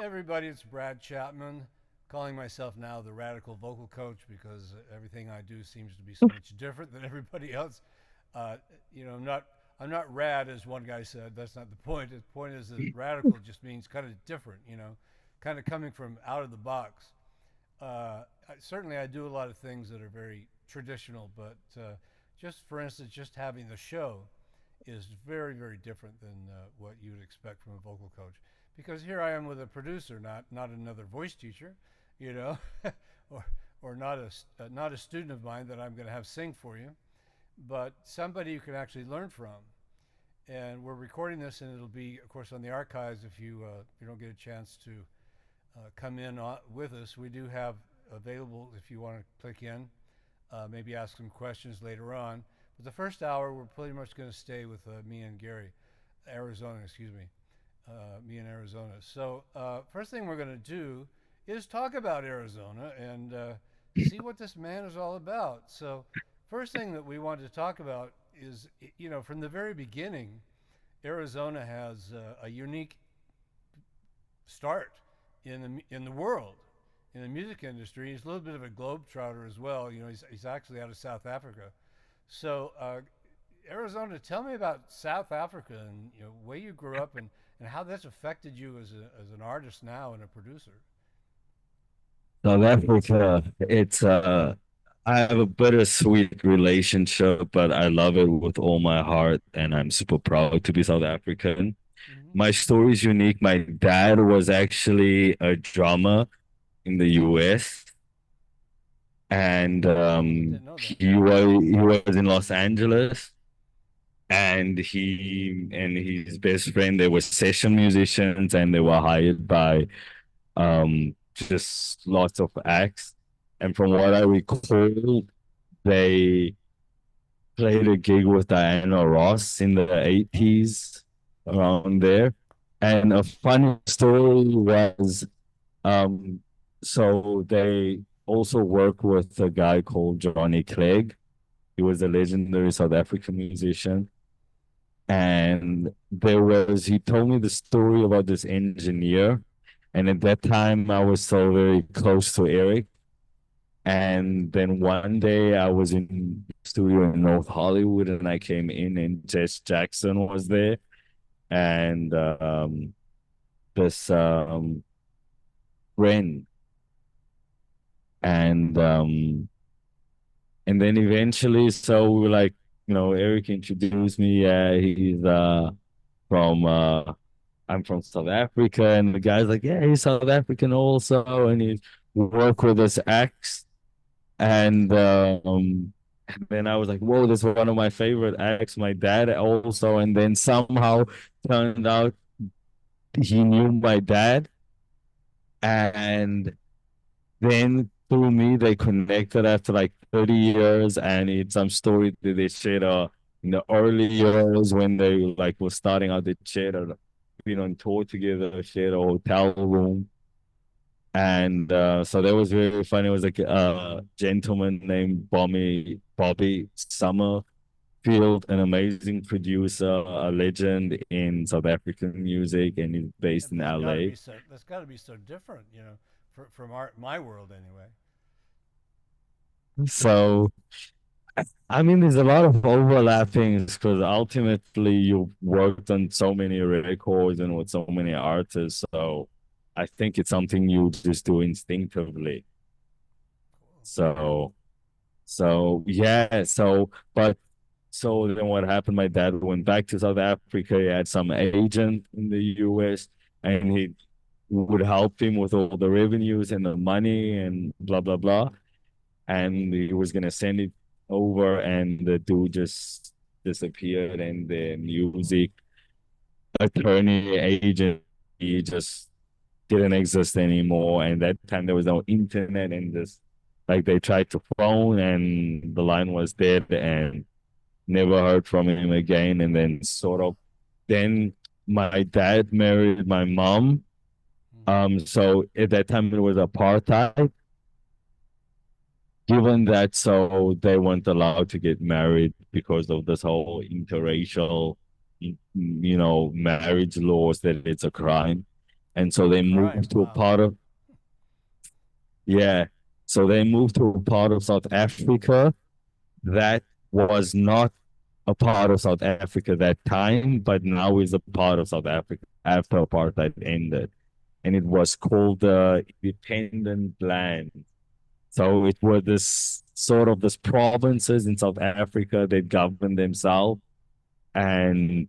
Everybody, it's Brad Chapman, calling myself now the radical vocal coach because everything I do seems to be so much different than everybody else. Uh, I'm not rad as one guy said. That's not the point. The point is that radical just means kind of different. Kind of coming from out of the box. Certainly, I do a lot of things that are very traditional, but just for instance, just having the show is very, very different than what you would expect from a vocal coach. Because here I am with a producer, not another voice teacher, you know, or not a student of mine that I'm going to have sing for you, but somebody you can actually learn from. And we're recording this, and it'll be, of course, on the archives if you don't get a chance to come in with us. We do have available if you want to click in, maybe ask some questions later on. But the first hour, we're pretty much going to stay with me and Ari-Zona, excuse me, me and Ari-Zona. So first thing we're going to do is talk about Ari-Zona and see what this man is all about. So first thing that we want to talk about is, from the very beginning, Ari-Zona has a unique start in the world, in the music industry. He's a little bit of a globetrotter as well. He's actually out of South Africa. So, Ari-Zona, tell me about South Africa and where you grew up and how that's affected you as an artist now and a producer. South Africa, I have a bittersweet relationship, but I love it with all my heart, and I'm super proud to be South African. Mm-hmm. My story is unique. My dad was actually a drummer in the US, and Didn't know that. he was in Los Angeles, and he and his best friend, they were session musicians, and they were hired by just lots of acts. And from what I recall, they played a gig with Diana Ross in the Hmm. 80s, around there. And a funny story was, um, so they also worked with a guy called Johnny Clegg. He was a legendary South African musician. And he told me the story about this engineer. And at that time, I was so very close to Eric. And then one day I was in the studio in North Hollywood and I came in and Jess Jackson was there. And this friend. And then eventually, so we were like, Eric introduced me. Yeah, he's from I'm from South Africa, and the guy's like, yeah, he's South African also, and he worked with us acts, and then I was like, whoa, this is one of my favorite acts. My dad also, and then somehow turned out he knew my dad, and then through me they connected after like 30 years, and it's some story that they shared in the early years when they like were starting out. They shared been on tour together, shared a hotel room. And so that was very funny. It was like a gentleman named Bobby Summerfield, an amazing producer, a legend in South African music, and he's Yeah, based in that's got to LA. be so. That's got to be so different, from my world anyway. So, I mean, there's a lot of overlapping because ultimately you worked on so many records and with so many artists. So I think it's something you just do instinctively. Cool. So, but so then what happened? My dad went back to South Africa. He had some agent in the US, and he would help him with all the revenues and the money and blah blah blah. And he was gonna send it over, and the dude just disappeared, and the music attorney agent, he just didn't exist anymore. And that time there was no internet, and just like they tried to phone, and the line was dead, and never heard from him again. And then then my dad married my mom. Mm-hmm. So at that time it was apartheid. Given that, so they weren't allowed to get married because of this whole interracial, marriage laws, that it's a crime. And so Oh, they crime! moved to a Wow. part of, yeah. So they moved to a part of South Africa that was not a part of South Africa that time, but now is a part of South Africa after apartheid ended. And it was called the independent land. So it were this sort of this provinces in South Africa that governed themselves. And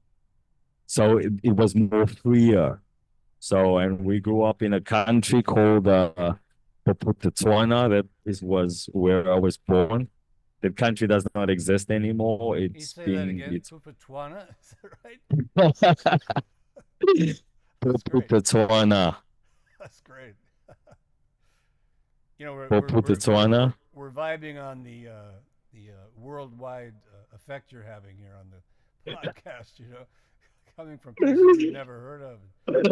so it was more freer. So, and we grew up in a country called Botswana. That was where I was born. The country does not exist anymore. Can you It's say that been again? it's Pupatwana? Is that right? That's great. Botswana. That's great. You know, Botswana. we're vibing on the worldwide effect you're having here on the podcast. You know, coming from places we've never heard of,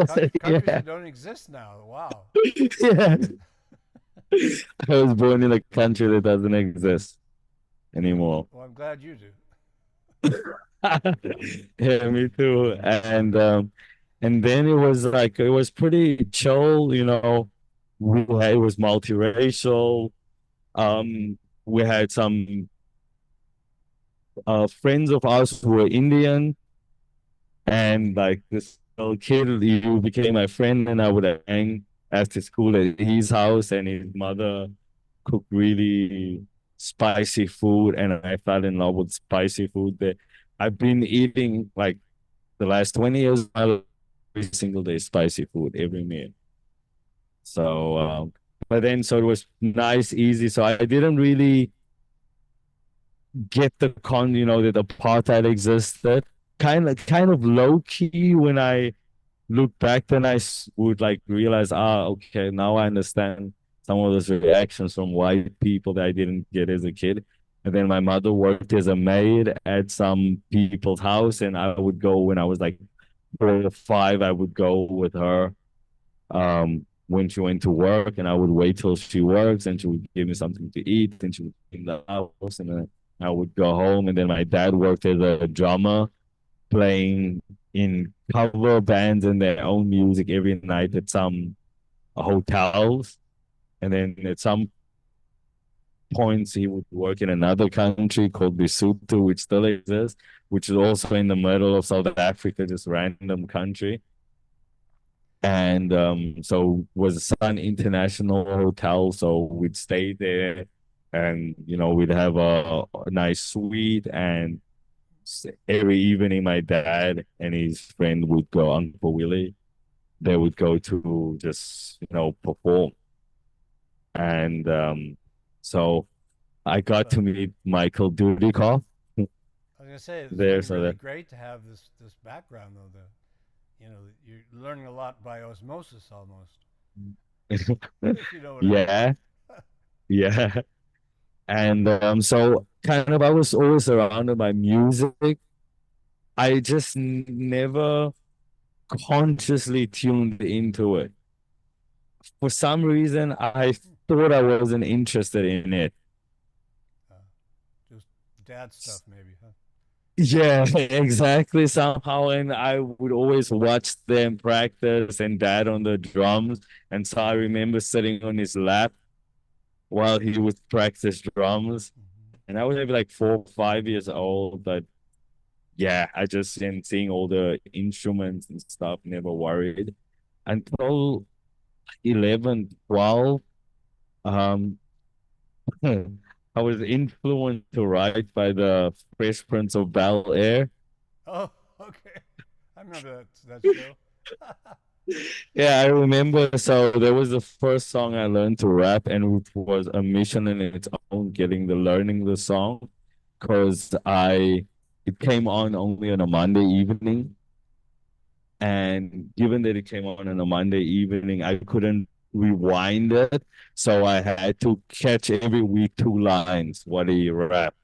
countries Yeah. that don't exist now. Wow. Yeah. I was born in a country that doesn't exist anymore. Well, I'm glad you do. Yeah, me too. And then it was like it was pretty chill, you know. It was multiracial. We had some friends of ours who were Indian, and like this little kid, he became my friend, and I would hang after school at his house, and his mother cooked really spicy food, and I fell in love with spicy food. That I've been eating like the last 20 years, every single day, spicy food, every meal. So, but then, so it was nice, easy. So I didn't really get the you know, that apartheid existed. Kind of low key when I look back, then would like realize, okay, now I understand some of those reactions from white people that I didn't get as a kid. And then my mother worked as a maid at some people's house, and I would go when I was like 4 or 5. I would go with her when she went to work, and I would wait till she works, and she would give me something to eat, and she would clean the house, and then I would go home. And then my dad worked as a drummer, playing in cover bands and their own music every night at some hotels. And then at some points, he would work in another country called Lesotho, which still exists, which is also in the middle of South Africa, just random country. And so was Sun International Hotel. So we'd stay there, and you know, we'd have a nice suite, and every evening my dad and his friend would go, Uncle Willie, they would go to just, you know, perform. And so I got But to meet Michael Dudikoff I was gonna say it's there. been So really that great to have this background though. You know, you're learning a lot by osmosis almost, if you know what I mean. yeah, yeah. And so kind of I was always surrounded by music. I just never consciously tuned into it. For some reason, I thought I wasn't interested in it. Uh, just dad stuff, maybe, huh? Yeah, exactly. Somehow, and I would always watch them practice and dad on the drums. And so I remember sitting on his lap while he would practice drums. Mm-hmm. And I was maybe like 4 or 5 years old, but yeah, I just and seeing all the instruments and stuff, never worried. Until 11, 12, um, I was influenced to write by the Fresh Prince of Bel-Air. Oh, okay. I remember that show. Yeah, I remember. So there was the first song I learned to rap, and it was a mission in its own, getting the learning the song, because it came on only on a Monday evening, and given that it came on a Monday evening, I couldn't rewind it, so I had to catch every week 2 lines what he rap.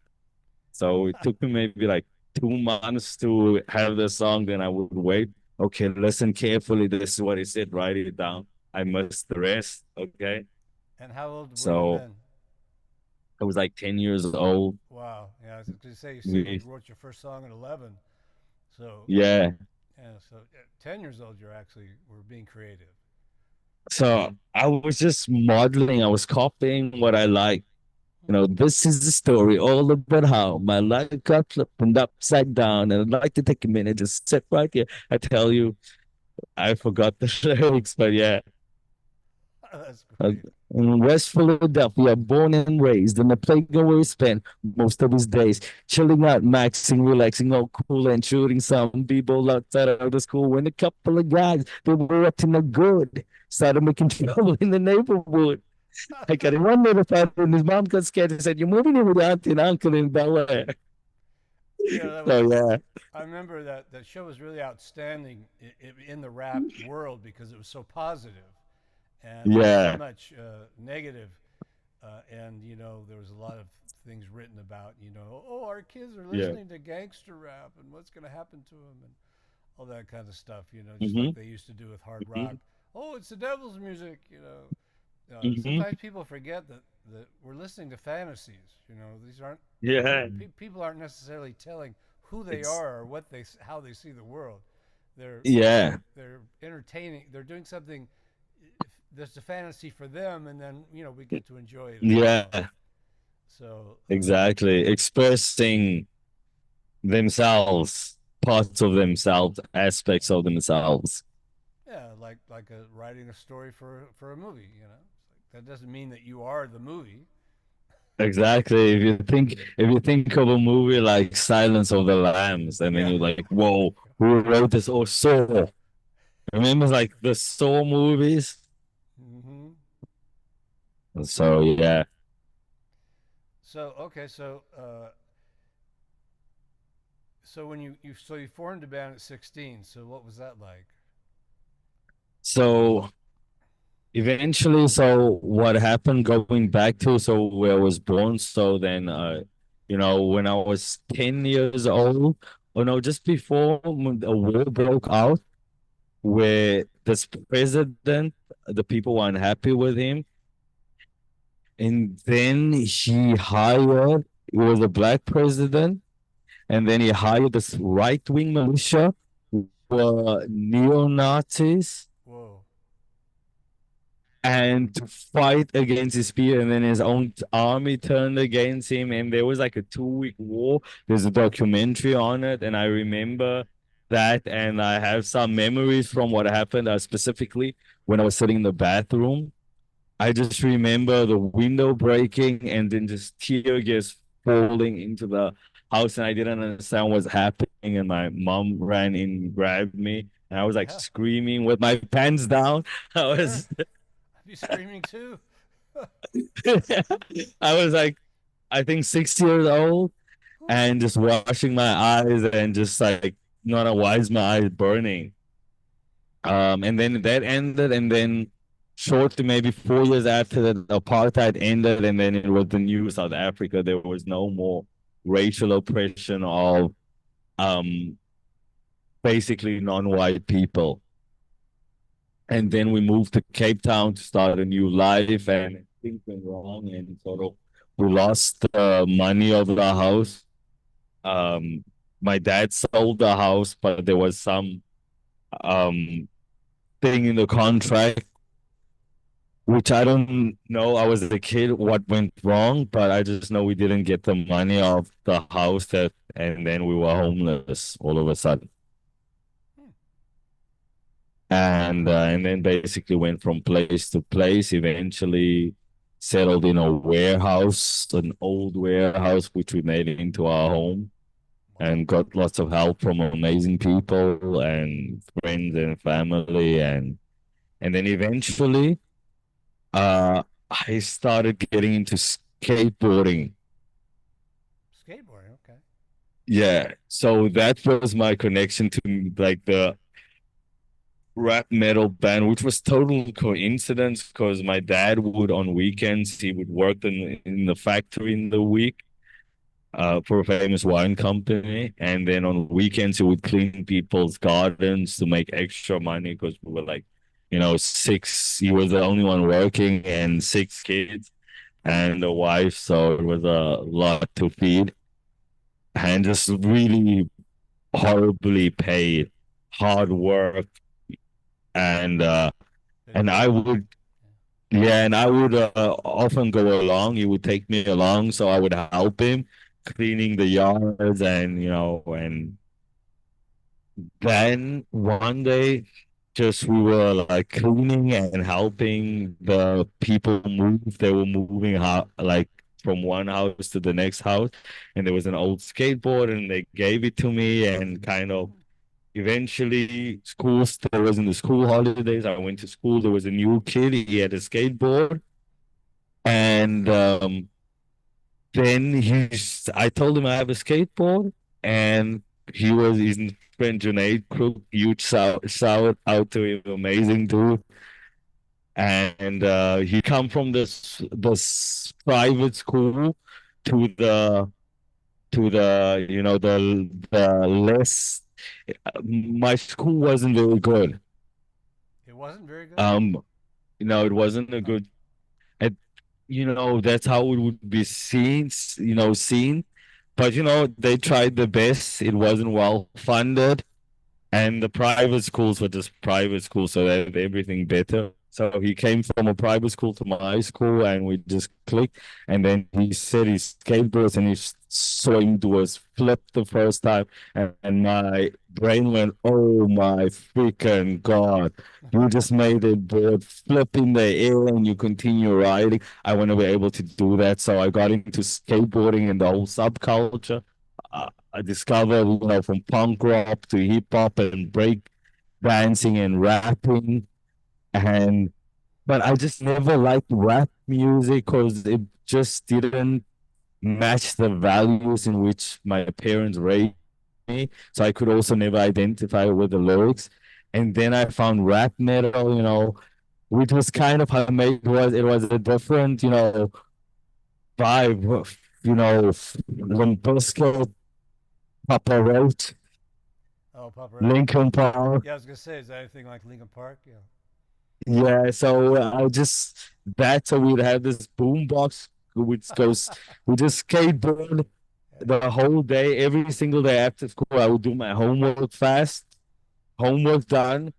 So it took me maybe like 2 months to have the song. Then I would wait. Okay, listen carefully. This is what he said. Write it down. I missed the rest. Okay. And how old were you So then? I was like 10 years old. Wow. Yeah, I was going to say you said you We, wrote your first song at 11. So yeah. Yeah. So at 10 years old, you're actually were being creative. So I was just modeling, I was copying what I like. You Hmm. know, this is the story all about how my life got flipped and upside down. And I'd like to take a minute, just sit right here. I tell you, I forgot the lyrics, but yeah. That's Uh, great. in West Philadelphia, born and raised in the playground where he spent most of his days, chilling out, maxing, relaxing, all cool and shooting some people outside of the school. When a couple of guys they were up to no good, started making trouble in the neighborhood. I got in one little fight, and his mom got scared and said, "You're moving in with your auntie and uncle in Bel Air." Yeah, that was. So yeah, I remember that that show was really outstanding in the rap world because it was so positive, and there was so yeah, much negative, and there was a lot of things written about oh, our kids are yeah. listening to gangster rap and what's going to happen to them and all that kind of stuff, just Mm-hmm, like they used to do with hard rock. Oh, it's the devil's music. mm-hmm. Sometimes people forget that we're listening to fantasies. These aren't Yeah, people aren't necessarily telling who they it's are or how they see the world. They're yeah, they're entertaining. They're doing something. There's a fantasy for them, and then we get to enjoy it as well. yeah, So exactly. Expressing themselves, parts of themselves, aspects of themselves. yeah, like writing a story for a movie. That doesn't mean that you are the movie. Exactly. If you think of a movie like Silence of the Lambs, and then Yeah. you're like, whoa, who wrote this? Or Saw. Remember like the Saw movies? Hmm. So yeah. So okay, so when you formed a band at 16. So what was that like? So eventually, so what happened going back to so where I was born, so then when I was 10 years old, or no, just before when the war broke out, where this president, the people were unhappy with him, and then he hired, it was a black president, and then he hired this right-wing militia who were neo-Nazis Whoa. and to fight against his people, and then his own army turned against him, and there was like a 2-week war. There's a documentary on it, and I remember that, and I have some memories from what happened, specifically when I was sitting in the bathroom. I just remember the window breaking and then just tear gas falling into the house, and I didn't understand what's happening. And my mom ran in, and grabbed me, and I was like Yeah. screaming with my pants down. I Sure. was, I'd be screaming too. I was like, I think 6 years old, Whew. and just washing my eyes and just like, not know why is my eyes burning. And then that ended, and then shortly, maybe 4 years after that, apartheid ended, and then it was the new South Africa. There was no more racial oppression of um basically non-white people. And then we moved to Cape Town to start a new life, and things went wrong, and sort of we lost the money of the house. Um, my dad sold the house, but there was some um thing in the contract which I don't know. I was a kid, what went wrong, but I just know we didn't get the money off the house and then we were homeless all of a sudden. Hmm. And then basically went from place to place, eventually settled in a warehouse, an old warehouse, which we made into our home Wow. and got lots of help from amazing people and friends and family. And then eventually, I started getting into skateboarding. Skateboarding. Okay. Yeah, so that was my connection to like the rap metal band, which was total coincidence because my dad would on weekends he would work in the factory in the week for a famous wine company, and then on weekends he would clean people's gardens to make extra money because we were like, six. He was the only one working and six kids and a wife, so it was a lot to feed and just really horribly paid. hard work, and and I Determined. would yeah, and I would often go along. He would take me along, so I would help him cleaning the yards, and and then one day, just we were like cleaning and helping the people move. They were moving like from one house to the next house, and there was an old skateboard, and they gave it to me, and kind of eventually there was in the school holidays. I went to school. There was a new kid. He had a skateboard, and then I told him I have a skateboard, and his friend Junaid Crook, huge shout out to him, amazing dude. And he come from this private school to the the less. My school wasn't very good. It wasn't very good. Um, it wasn't a Oh, good. And that's how it would be seen. But they tried their best. It wasn't well funded, and the private schools were just private schools, so they had everything better. So he came from a private school to my school, and we just clicked. And then he said he skateboards, and he saw him do a flip the first time, and my brain went, "Oh my freaking God. You just made a board flip in the air and you continue riding." I want to be able to do that. So I got into skateboarding and the whole subculture. I discovered, from punk rock to hip hop and break dancing and rapping. And but I just never liked rap music because it just didn't match the values in which my parents raised me. So I could also never identify with the lyrics. And then I found rap metal, which was kind of how it was a different, vibe, Limp Bizkit, Papa Roach, oh, Papa Roach. Linkin Park. Yeah, I was gonna say, is that anything like Lincoln Park? Yeah. Yeah, so so we'd have this boom box, we just skateboard the whole day, every single day after school. I would do my homework fast, homework done,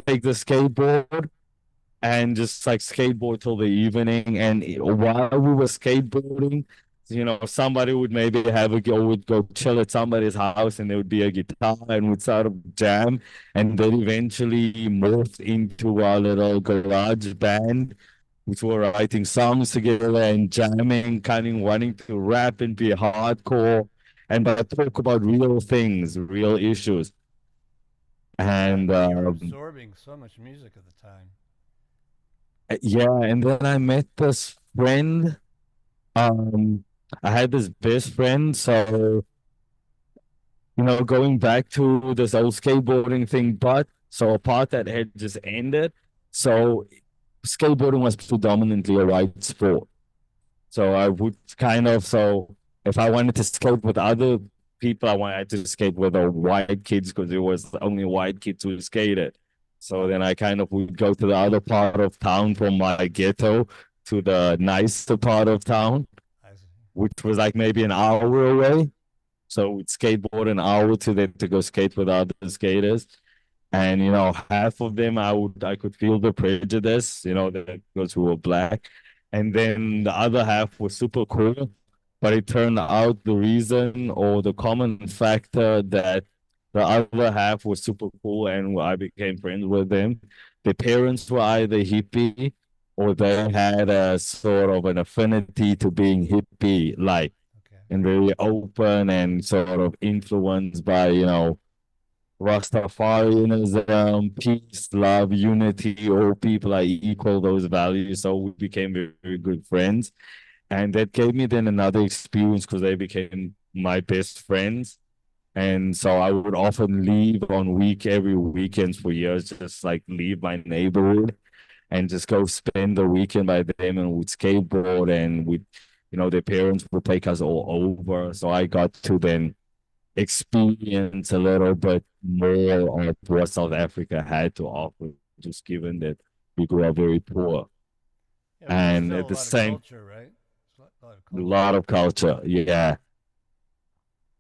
take the skateboard, and just like skateboard till the evening. And while we were skateboarding, somebody would maybe would go chill at somebody's house, and there would be a guitar, and we'd sort of jam, and then eventually morphed into our little garage band, which were writing songs together and jamming, kind of wanting to rap and be hardcore, and but talk about real things, real issues. Yeah, I And bet you were absorbing so much music at the time. yeah, and then I met this friend. Um, I had this best friend, so going back to this old skateboarding thing, but so a part that had just ended. So skateboarding was predominantly a white sport. So I would so if I wanted to skate with other people, I wanted to skate with the white kids because it was the only white kids who skated. So Wow. then I kind of would go to the other part of town from my ghetto to the nicer part of town, I see. which was like maybe an hour away. So we'd skateboard an hour to go skate with other skaters. And half of them I could feel the prejudice, that because we were black. And then the other half was super cool. But it turned out the reason or the common factor that the other half was super cool and I became friends with them. The parents were either hippie or they had a sort of an affinity to being hippie like Okay. and very open and sort of influenced by, Rastafarianism, peace, love, unity, all people are equal, those values. So we became very, very good friends. And that gave me then another experience because they became my best friends. And so I would often leave on every weekends for years, just like leave my neighborhood and just go spend the weekend by them and would skateboard and their parents would take us all over. So I got to then experience a little bit more of what South Africa had to offer, just given that we grew up very poor. Yeah, but there's And still at a the lot of same, culture, right? There's a lot of a culture. lot of culture, yeah.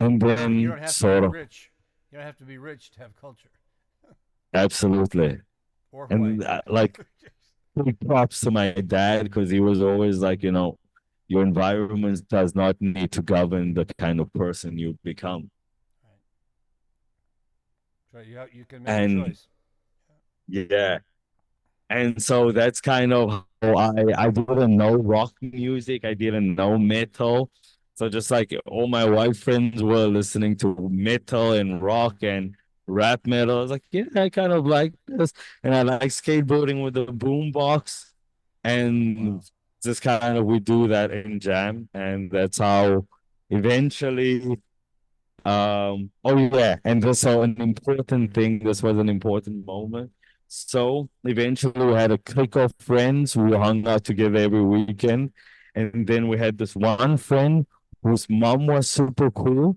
And You then don't have to be sort of, rich. You don't have to be rich to have culture. Absolutely. or white. And like big props to my dad because he was always like, your environment does not need to govern the kind of person you become. Right. So you can make a And choice. yeah. And so that's kind of how I didn't know rock music. I didn't know metal. So just like all my white friends were listening to metal and rock and rap metal. I was like, yeah, I kind of like this. And I like skateboarding with the boom box. And Wow. just kind of we do that in jam. And that's how eventually oh yeah, and this so an important thing, this was an important moment. So eventually we had a clique of friends who hung out together every weekend. And then we had this one friend whose mom was super cool,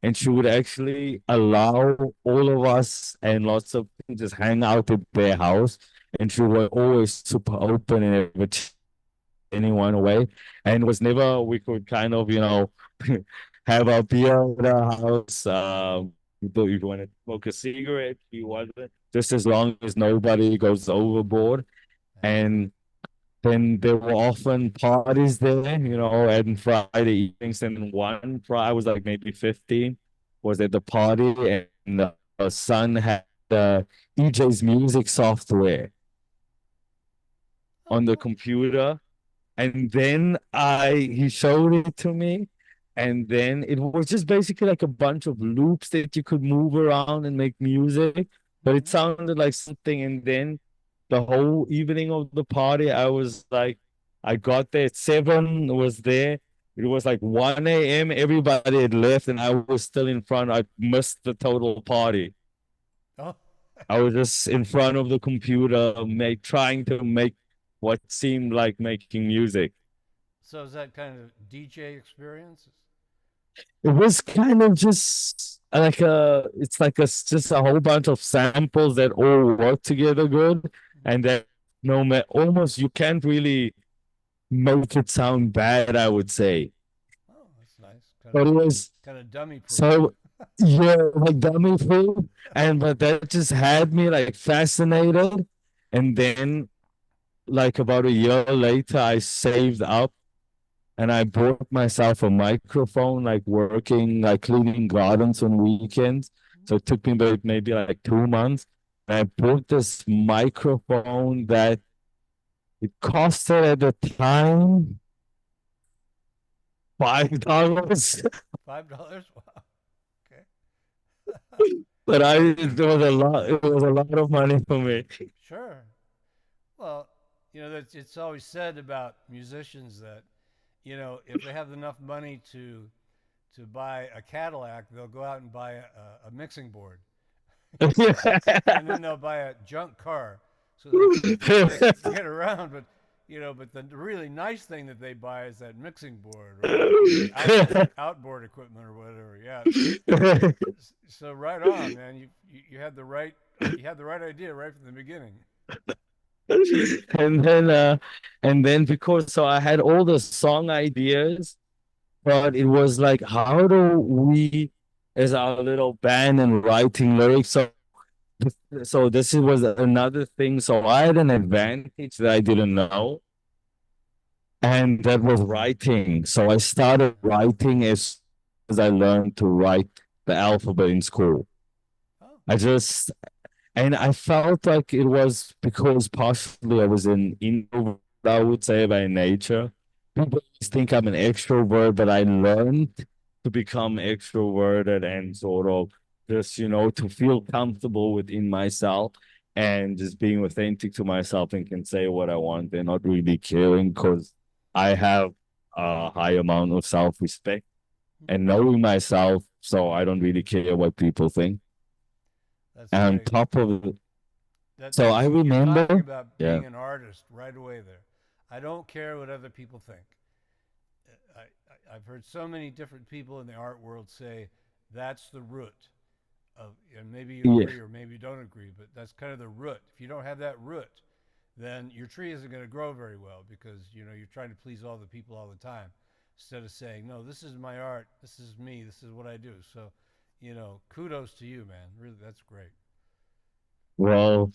and she would actually allow all of us and lots of things just hang out at their house. And she was always super open and never anyone away. And it was never we could kind of, have a beer at our house. If you want to smoke a cigarette, you want it, just as long as nobody goes overboard. Yeah. And then there were often parties there, and Friday evenings. And one Friday, I was like maybe 15, was at the party, and the son had EJ's music software Oh, on the cool. computer. And then he showed it to me. And then it was just basically like a bunch of loops that you could move around and make music. But it Hmm. sounded like something. And then the whole evening of the party, I was like, I got there at 7, was there. It was like 1 a.m. Everybody had left, and I was still in front. I missed the total party. Oh, I was just in front of the computer, trying to make what seemed like making music. so is that kind of DJ experience? It was kind of just like it's like just a whole bunch of samples that all work together good, Mhm. and that no matter almost you can't really make it sound bad, I would say. Oh, that's nice. But it was Kind of dummy proof. so yeah, like dummy food, but that just had me like fascinated. And then like about a year later, I saved up and I bought myself a microphone, like working, like cleaning gardens on weekends. So it took me maybe like 2 months. And I bought this microphone that it costed at the time $5. $5? Wow. Okay. But Well, it was a lot of money for me. sure. Well, that's it's always said about musicians that, if they have enough money to buy a Cadillac, they'll go out and buy a mixing board, and then they'll buy a junk car so they can get around. But but the really nice thing that they buy is that mixing board or the outboard equipment or whatever. Yeah. So right on, man. You had the right idea right from the beginning. And then because so I had all the song ideas, but it was like, how do we, as our little band and writing lyrics? So this was another thing. So I had an advantage that I didn't know, and that was writing. So I started writing as I learned to write the alphabet in school. Oh, I just And I felt like it was because partially I was an introvert, I would say, by nature. People always think I'm an extrovert, but I learned to become extroverted and sort of just, to feel comfortable within myself and just being authentic to myself and can say what I want and not really caring because I have a high amount of self-respect hmm, and knowing myself, so I don't really care what people think. that's And on great. top of so I That's you're talking remember, about yeah, being an artist right away there. I don't care what other people think. I've heard so many different people in the art world say that's the root of, and maybe you yeah, agree or maybe you don't agree, but that's kind of the root. If you don't have that root, then your tree isn't going to grow very well because you're trying to please all the people all the time instead of saying, no, this is my art, this is me, this is what I do. So kudos to you, man. Really, that's great. Well,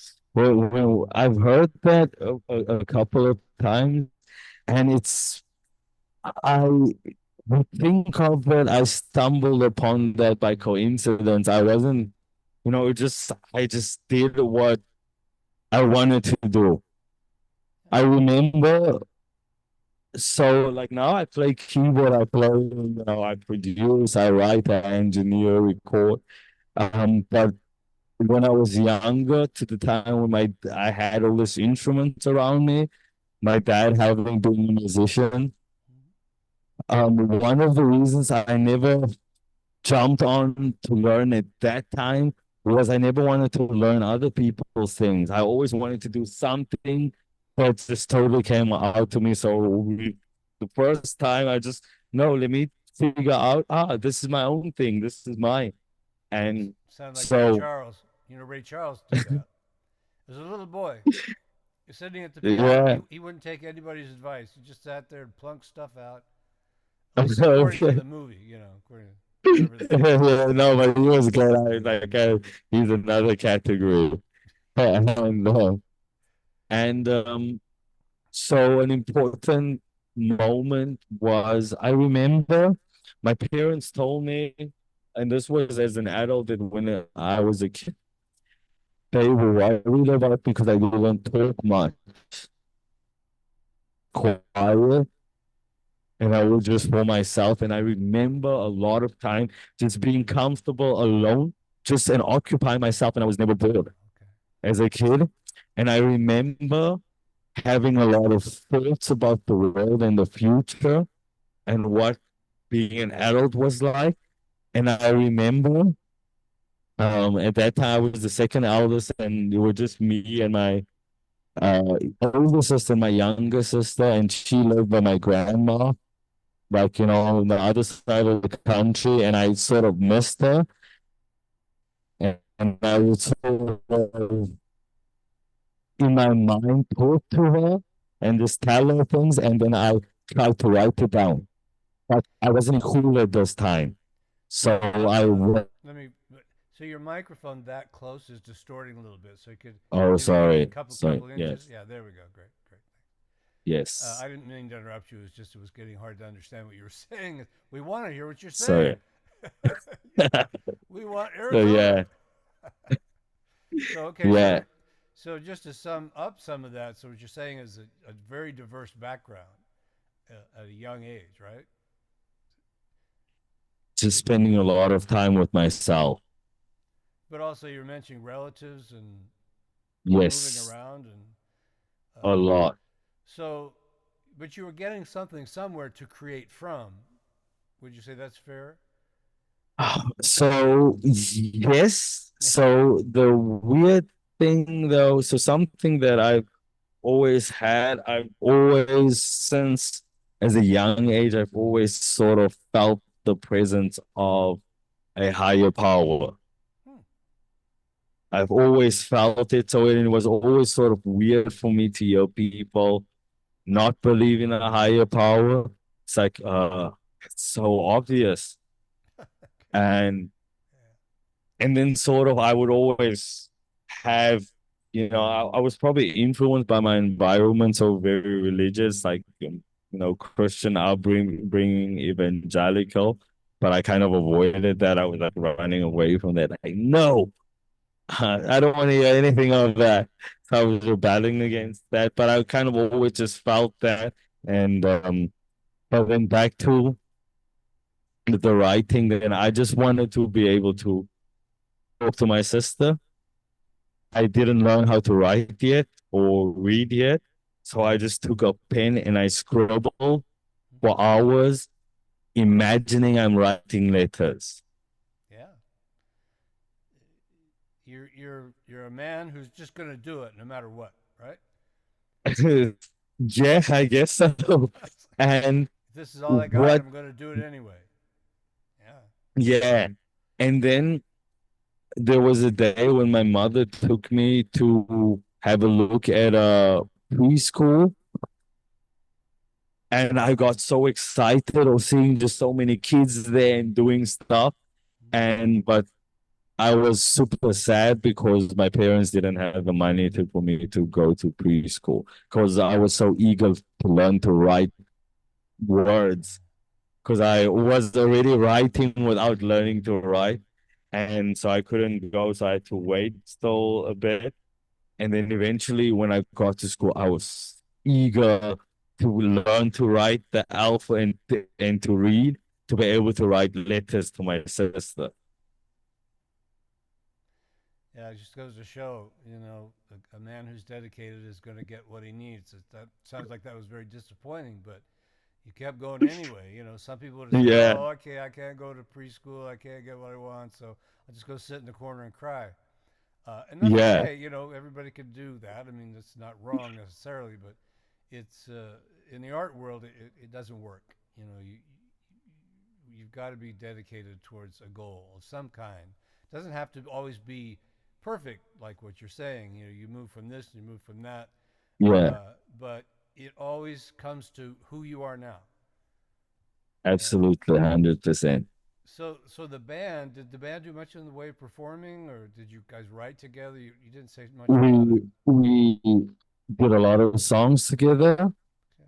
I've heard that a couple of times, and I would think of it. I stumbled upon that by coincidence. I wasn't, I just did what I wanted to do. I remember, so like now I play keyboard, I produce, I write, I engineer, record. But when I was younger, to the time when I had all these instruments around me, my dad having been a musician, one of the reasons I never jumped on to learn at that time was I never wanted to learn other people's things. I always wanted to do something that just totally came out to me. So the first time I just, no, let me figure out, this is my own thing. This is mine. And Sound like Ray so, Charles. You know, Ray Charles did that. As a little boy, he's sitting at the piano. yeah. He wouldn't take anybody's advice. He just sat there and plunked stuff out. At least according to Okay. the movie, you know, according to whatever the case was. Yeah, no, but he was good. He's another category. And, so an important moment was I remember my parents told me, and this was as an adult, that when I was a kid, they were worried about because I didn't talk much, quiet, and I was just for myself. And I remember a lot of time just being comfortable alone, just and occupy myself, and I was never bored Okay. as a kid. And I remember having a lot of thoughts about the world and the future and what being an adult was like. And I remember at that time I was the second eldest, and it was just me and my older sister and my younger sister, and she lived by my grandma, like, on the other side of the country, and I sort of missed her. And I would sort of in my mind talk to her and just tell her things, and then I tried to write it down. But I wasn't cool at this time. So Let me. So your microphone that close is distorting a little bit. So you could oh, maybe get it a sorry. couple Sorry. couple inches. Yes. Yeah, there we go. Great, great. Yes. I didn't mean to interrupt you. It was just it was getting hard to understand what you were saying. We want to hear what you're saying. Sorry. We want So Arizona. yeah. So okay, Yeah. so just to sum up some of that, so what you're saying is a very diverse background at a young age, right? Just spending a lot of time with myself. But also you're mentioning relatives and moving Yes. around and A uh, lot. so, but you were getting something somewhere to create from. Would you say that's fair? So yes. So the weird thing though, so something that I've always since as a young age, I've always sort of felt the presence of a higher power. Hmm. I've always felt it. So it was always sort of weird for me to hear people not believe in a higher power. It's like, it's so obvious. Okay. And Yeah. then sort of I would always have, I was probably influenced by my environment, so very religious, like, Christian upbringing, evangelical, but I kind of avoided that. I was like running away from that. Like, no, I don't want to hear anything of that. So I was rebelling against that, but I kind of always just felt that. And but then back to the writing, then I just wanted to be able to talk to my sister. I didn't learn how to write yet or read yet. So I just took a pen and I scribbled for hours, imagining I'm writing letters. Yeah. You're a man who's just going to do it no matter what, right? Yeah, I guess so. And If this is all I got, what, I'm going to do it anyway. Yeah. yeah. And then there was a day when my mother took me to have a look at a preschool, and I got so excited of seeing just so many kids there and doing stuff. And but I was super sad because my parents didn't have the money for me to go to preschool because I was so eager to learn to write words because I was already writing without learning to write. And so I couldn't go, so I had to wait still a bit. And then eventually, when I got to school, I was eager to learn to write the alphabet and to read, to be able to write letters to my sister. Yeah, it just goes to show, a man who's dedicated is going to get what he needs. That sounds like that was very disappointing, but you kept going anyway. Some people would have said, Yeah, "Oh, okay, I can't go to preschool. I can't get what I want, so I'll just go sit in the corner and cry." And that's yeah, okay. Everybody can do that. I mean, that's not wrong necessarily, but it's in the art world, it doesn't work. You've got to be dedicated towards a goal of some kind. It doesn't have to always be perfect, like what you're saying. You move from this, you move from that, yeah, but it always comes to who you are now. And absolutely, 100%. so the band, did the band do much in the way of performing, or did you guys write together? You didn't say much about it. We did a lot of songs together Okay.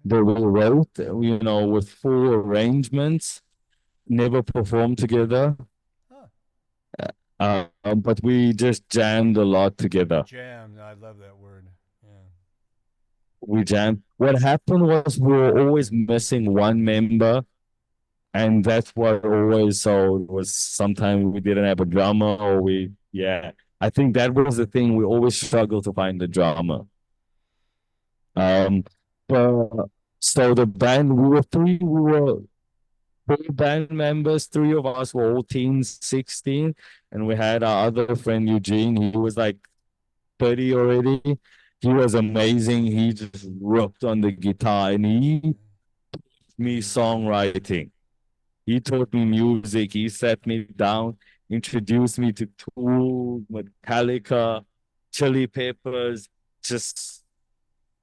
that we wrote, with full arrangements, never performed together. Huh. But we just jammed a lot together. Jam. I love that word. Yeah. We jammed. What happened was we were always missing one member, and that's what always so it was sometimes we didn't have a drummer or yeah. I think that was the thing. We always struggled to find the drummer. Um, but so the band, we were four band members, three of us were all teens, 16, and we had our other friend Eugene. He was like 30 already. He was amazing. He just rocked on the guitar and he me songwriting. He taught me music. He sat me down, introduced me to Tool, Metallica, Chili Peppers, just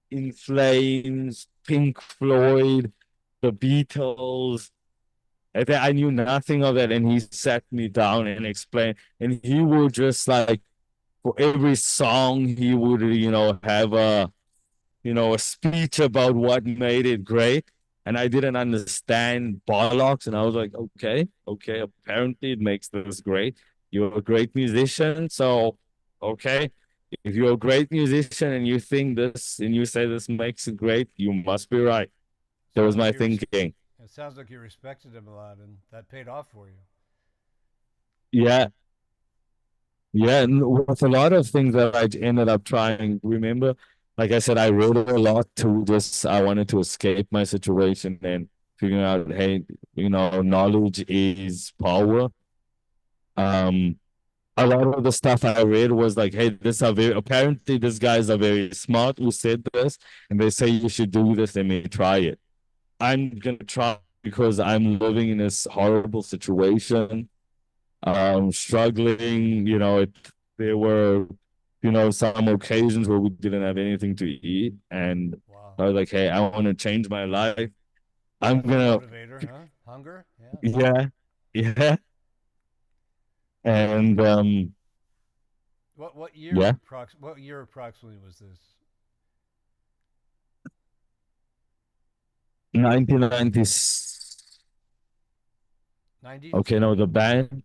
In Flames, Pink Floyd, the Beatles. I knew nothing of that, and he sat me down and explained. And he would just like for every song, he would have a speech about what made it great. And I didn't understand bollocks. And I was like, okay, okay, apparently it makes this great. You're a great musician. So, okay, if you're a great musician and you think this and you say this makes it great, you must be right. That was Sounds like my you. thinking. It sounds like you respected him a lot, and that paid off for you. Yeah. Yeah. And with a lot of things that I ended up trying, remember, like I said, I wrote a lot to just, I wanted to escape my situation and figuring out, hey, knowledge is power. Um, a lot of the stuff I read was like, hey, apparently these guys are very smart who said this, and they say you should do this, let me try it. I'm gonna try because I'm living in this horrible situation, struggling, there were, some occasions where we didn't have anything to eat, and Wow. I was like, hey, I want to change my life. I'm That's a gonna, motivator, huh? Hunger. Yeah. yeah, yeah, and What year yeah. approximately was this? 1990. 90s. Okay, no, the band,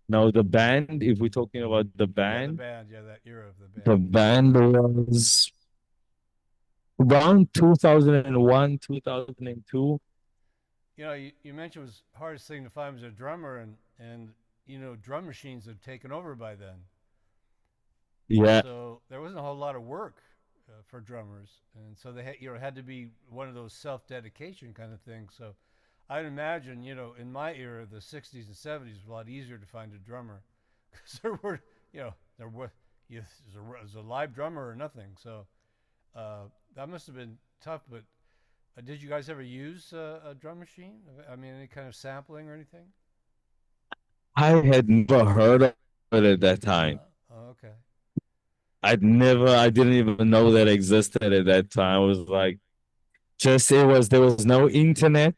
if we're talking about Yeah, the band. Yeah, that era of the the band. band was around 2001, 2002. You mentioned it was hardest thing to find was a drummer, and drum machines had taken over by then. Yeah, So there wasn't a whole lot of work for drummers, and so they had to be one of those self dedication kind of things. So I'd imagine in my era, the '60s and '70s was a lot easier to find a drummer because there were there was there's a live drummer or nothing. So that must have been tough. But did you guys ever use a drum machine? I mean, any kind of sampling or anything? I had never heard of it at that time. Oh, okay, I didn't even know that existed at that time. I was like, there was no internet,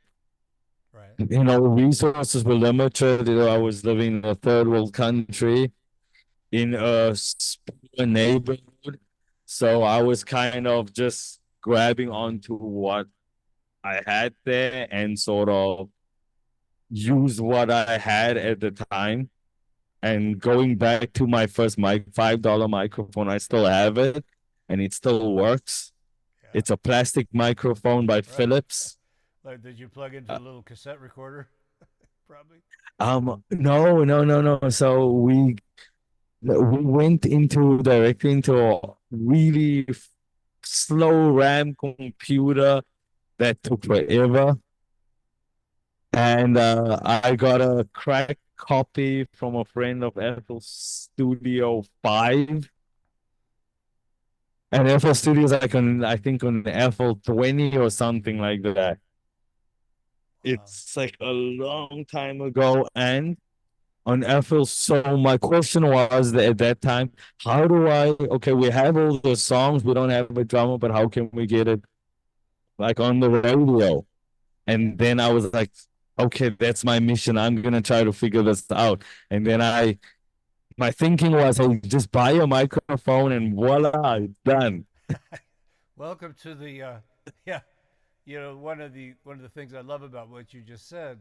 right. resources were limited. I was living in a third world country. in a neighborhood. So I was kind of just grabbing onto what I had there and sort of use what I had at the time. And going back to my first mic, $5 microphone, I still have it and it still works. Yeah. It's a plastic microphone by Right. Philips. Like, did you plug into Uh, a little cassette recorder? Probably. no, no, no, no. So we went into directly into a really slow RAM computer that took forever. And I got a cracked copy from a friend of FL Studio 5. And FL Studio is like on, I think on FL 20 or something like that. Wow. It's like a long time ago. And on FL, so my question was that at that time, how do okay, we have all the songs, we don't have a drummer, but how can we get it like on the radio? Yeah. And then I was like, okay, that's my mission. I'm gonna try to figure this out. And then my thinking was, hey, just buy a microphone and voila, it's done. Welcome to the yeah. One of the things I love about what you just said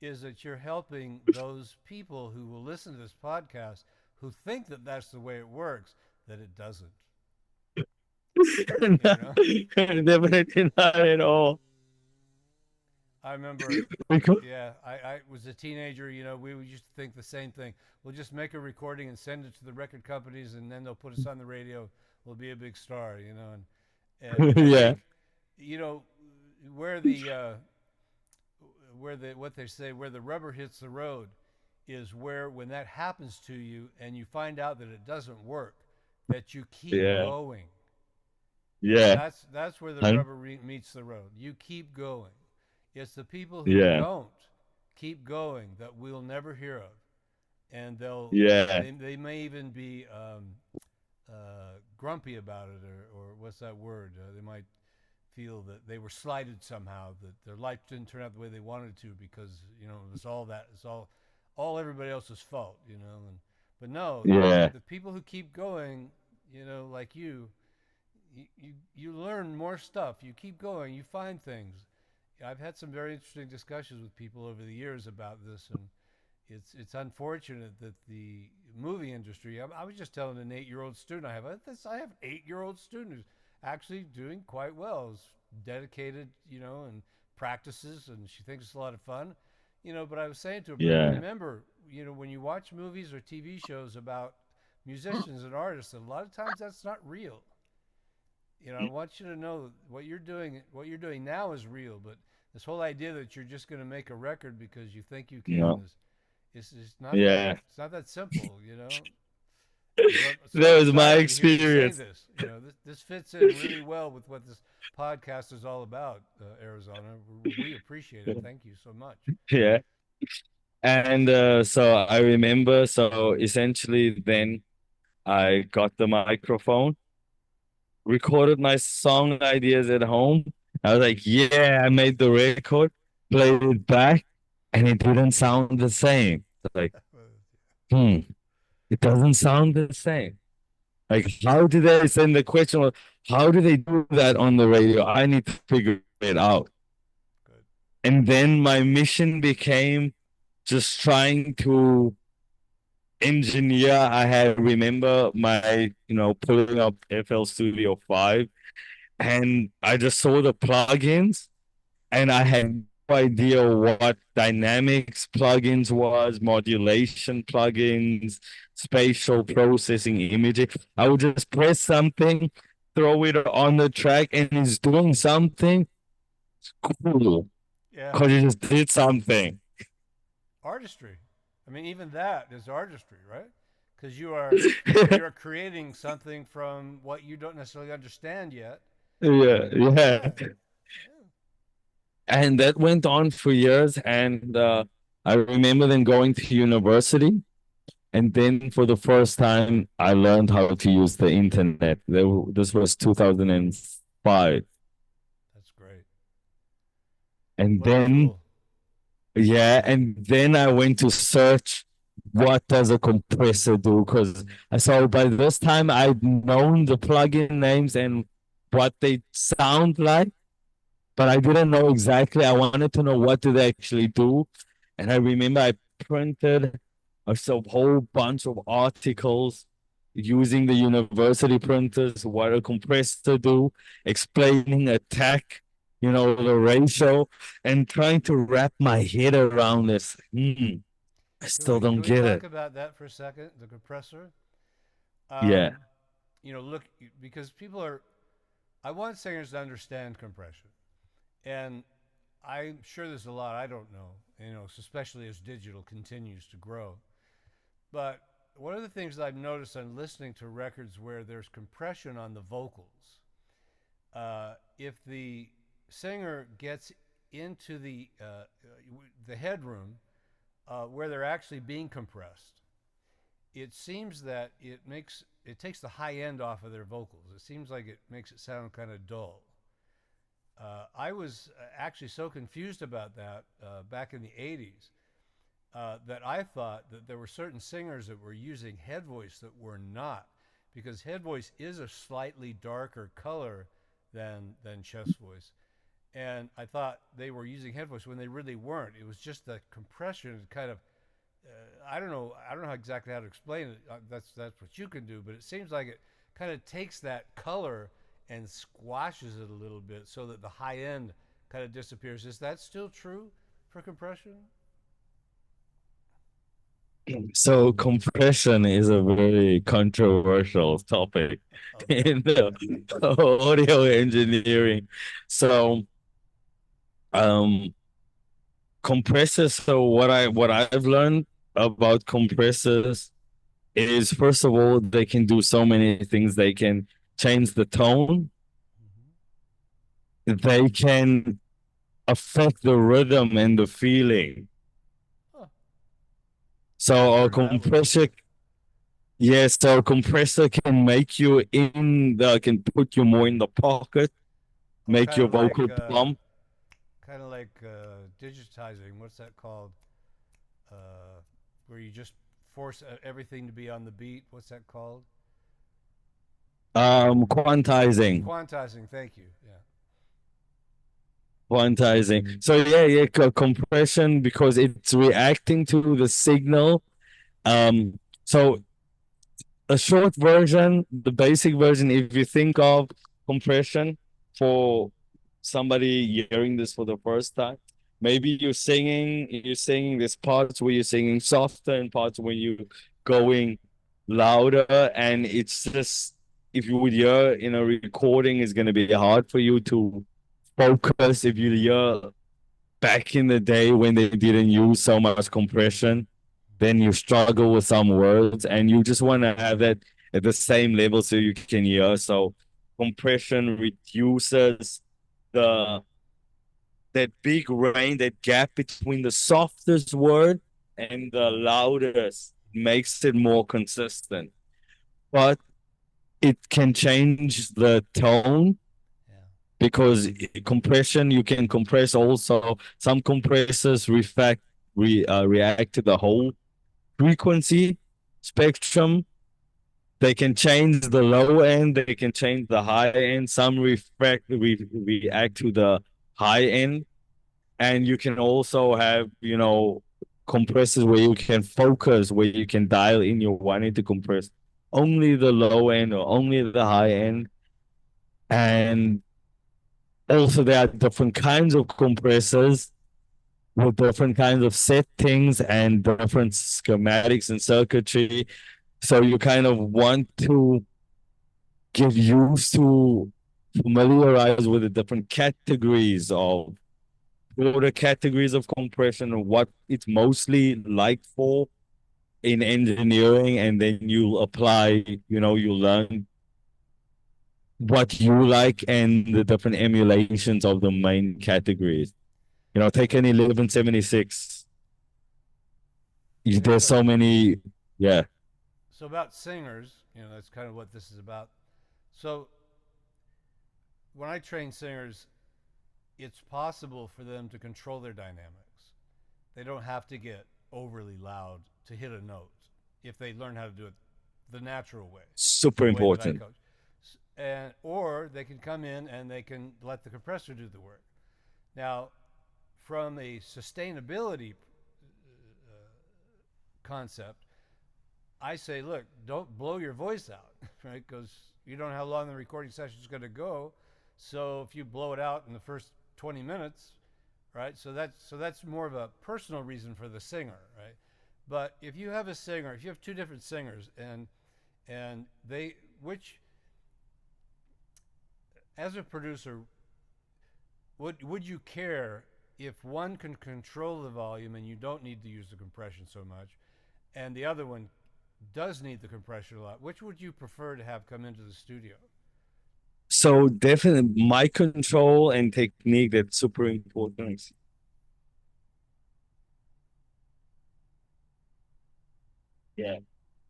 is that you're helping those people who will listen to this podcast who think that that's the way it works, that it doesn't. You know, Definitely not at all. I remember, Because, yeah, I was a teenager. We used to think the same thing. We'll just make a recording and send it to the record companies, and then they'll put us on the radio. We'll be a big star, and I yeah, think, you know, where the what they say, where the rubber hits the road, is where when that happens to you and you find out that it doesn't work, that you keep yeah, going. yeah, That's where the hun- rubber meets the road. You keep going. It's the people who yeah, don't keep going that we'll never hear of, and yeah, they may even be grumpy about it, or what's that word? They might feel that they were slighted somehow, that their life didn't turn out the way they wanted it to because it was all that it's all everybody else's fault, and but no, yeah, the people who keep going, like you learn more stuff. You keep going. You find things. I've had some very interesting discussions with people over the years about this, and it's unfortunate that the movie industry. I was just telling an 8-year-old student I have an 8-year-old student who's actually doing quite well. Is dedicated, and practices, and she thinks it's a lot of fun, But I was saying to her, but yeah, remember, when you watch movies or TV shows about musicians and artists, a lot of times that's not real. I want you to know what you're doing. What you're doing now is real, but this whole idea that you're just going to make a record because you think you can no, is not that. yeah. It's not that simple. But so That I'm was my excited to hear you say experience. this. This fits in really well with what this podcast is all about, Ari-Zona. We appreciate it. Thank you so much. Yeah. And so I remember, so essentially then I got the microphone, recorded my song ideas at home. I was like, yeah, I made the record, played it back, and it didn't sound the same. Like, hmm, it doesn't sound the same. Like, how did they send the question? How do they do that on the radio? I need to figure it out. Good. And then my mission became just trying to engineer. I had remember my, pulling up FL Studio 5 and I just saw the plugins and I had no idea what dynamics plugins was, modulation plugins, spatial processing imaging. I would just press something, throw it on the track, and it's doing something cool Yeah. because it just did something. Artistry. I mean, even that is artistry, right? Because you're creating something from what you don't necessarily understand yet. Yeah, yeah. Yeah. Yeah. And that went on for years. And I remember then going to university. And then for the first time, I learned how to use the internet. This was 2005. That's great. And What a then, tool. yeah, and then I went to search. what does a compressor do? Because so by this time I'd known the plugin names and what they sound like, but I didn't know exactly. I wanted to know what do they actually do. And I remember I printed whole bunch of articles using the university printers, what a compressor do, explaining attack, the ratio, and trying to wrap my head around this. I still don't Can we get talk it. about that for a second? The compressor. Yeah. Um, look, because people are. I want singers to understand compression, and I'm sure there's a lot I don't know. Especially as digital continues to grow. But one of the things I've noticed on listening to records where there's compression on the vocals, if the singer gets into the headroom where they're actually being compressed, it seems that it takes the high end off of their vocals. It seems like it makes it sound kind of dull. I was actually so confused about that back in the 80s that I thought that there were certain singers that were using head voice that were not, because head voice is a slightly darker color than chest voice. And I thought they were using head voice when they really weren't. It was just the compression kind of I don't know exactly how to explain it. That's what you can do, but it seems like it kind of takes that color and squashes it a little bit so that the high end kind of disappears. Is that still true for compression? So compression is a very controversial topic Okay. in the audio engineering. So um compressors, so what I've learned about compressors is first of all they can do so many things. They can change the tone, Mm-hmm. they can affect the rhythm and the feeling. Huh. Never So a heard that one compressor, before. yes, so a compressor can make you can put you more in the pocket, Oh, make your vocal plump. kind of like digitizing. What's that called? Uh, where you just force everything to be on the beat. What's that called? Quantizing. Quantizing. Thank you. Yeah. Quantizing. So yeah, compression because it's reacting to the signal. So a short version, the basic version, if you think of compression for somebody hearing this for the first time, maybe you're singing this parts where you're singing softer and parts when you're going louder, and it's just if you would hear in a recording, it's gonna be hard for you to focus if you hear back in the day when they didn't use so much compression, then you struggle with some words and you just want to have that at the same level so you can hear. So compression reduces the that big range, that gap between the softest word and the loudest, makes it more consistent. But it can change the tone Yeah. because compression, you can compress also. Some compressors react to the whole frequency spectrum. They can change the low end, they can change the high end. Some react to the high end, and you can also have compressors where you can focus, where you can dial in your wanting to compress only the low end or only the high end. And also there are different kinds of compressors with different kinds of settings and different schematics and circuitry. So you kind of want to get used to familiarize with the different categories of broader categories of compression and what it's mostly like for in engineering, and then you apply, you learn what you like and the different emulations of the main categories. Take an 1176. And There's so many, yeah. so about singers, that's kind of what this is about. So when I train singers, it's possible for them to control their dynamics. They don't have to get overly loud to hit a note if they learn how to do it the natural way, Super the way that I important. coach. And or they can come in and they can let the compressor do the work. Now, from a sustainability concept, I say, look, don't blow your voice out, right? Because you don't know how long the recording session is going to go. So if you blow it out in the first 20 minutes, right? So that's more of a personal reason for the singer, right? But if you have a singer, if you have two different singers, and they which as a producer, would you care if one can control the volume and you don't need to use the compression so much, and the other one does need the compression a lot? Which would you prefer to have come into the studio? So definitely mic control and technique, that's super important. Yeah.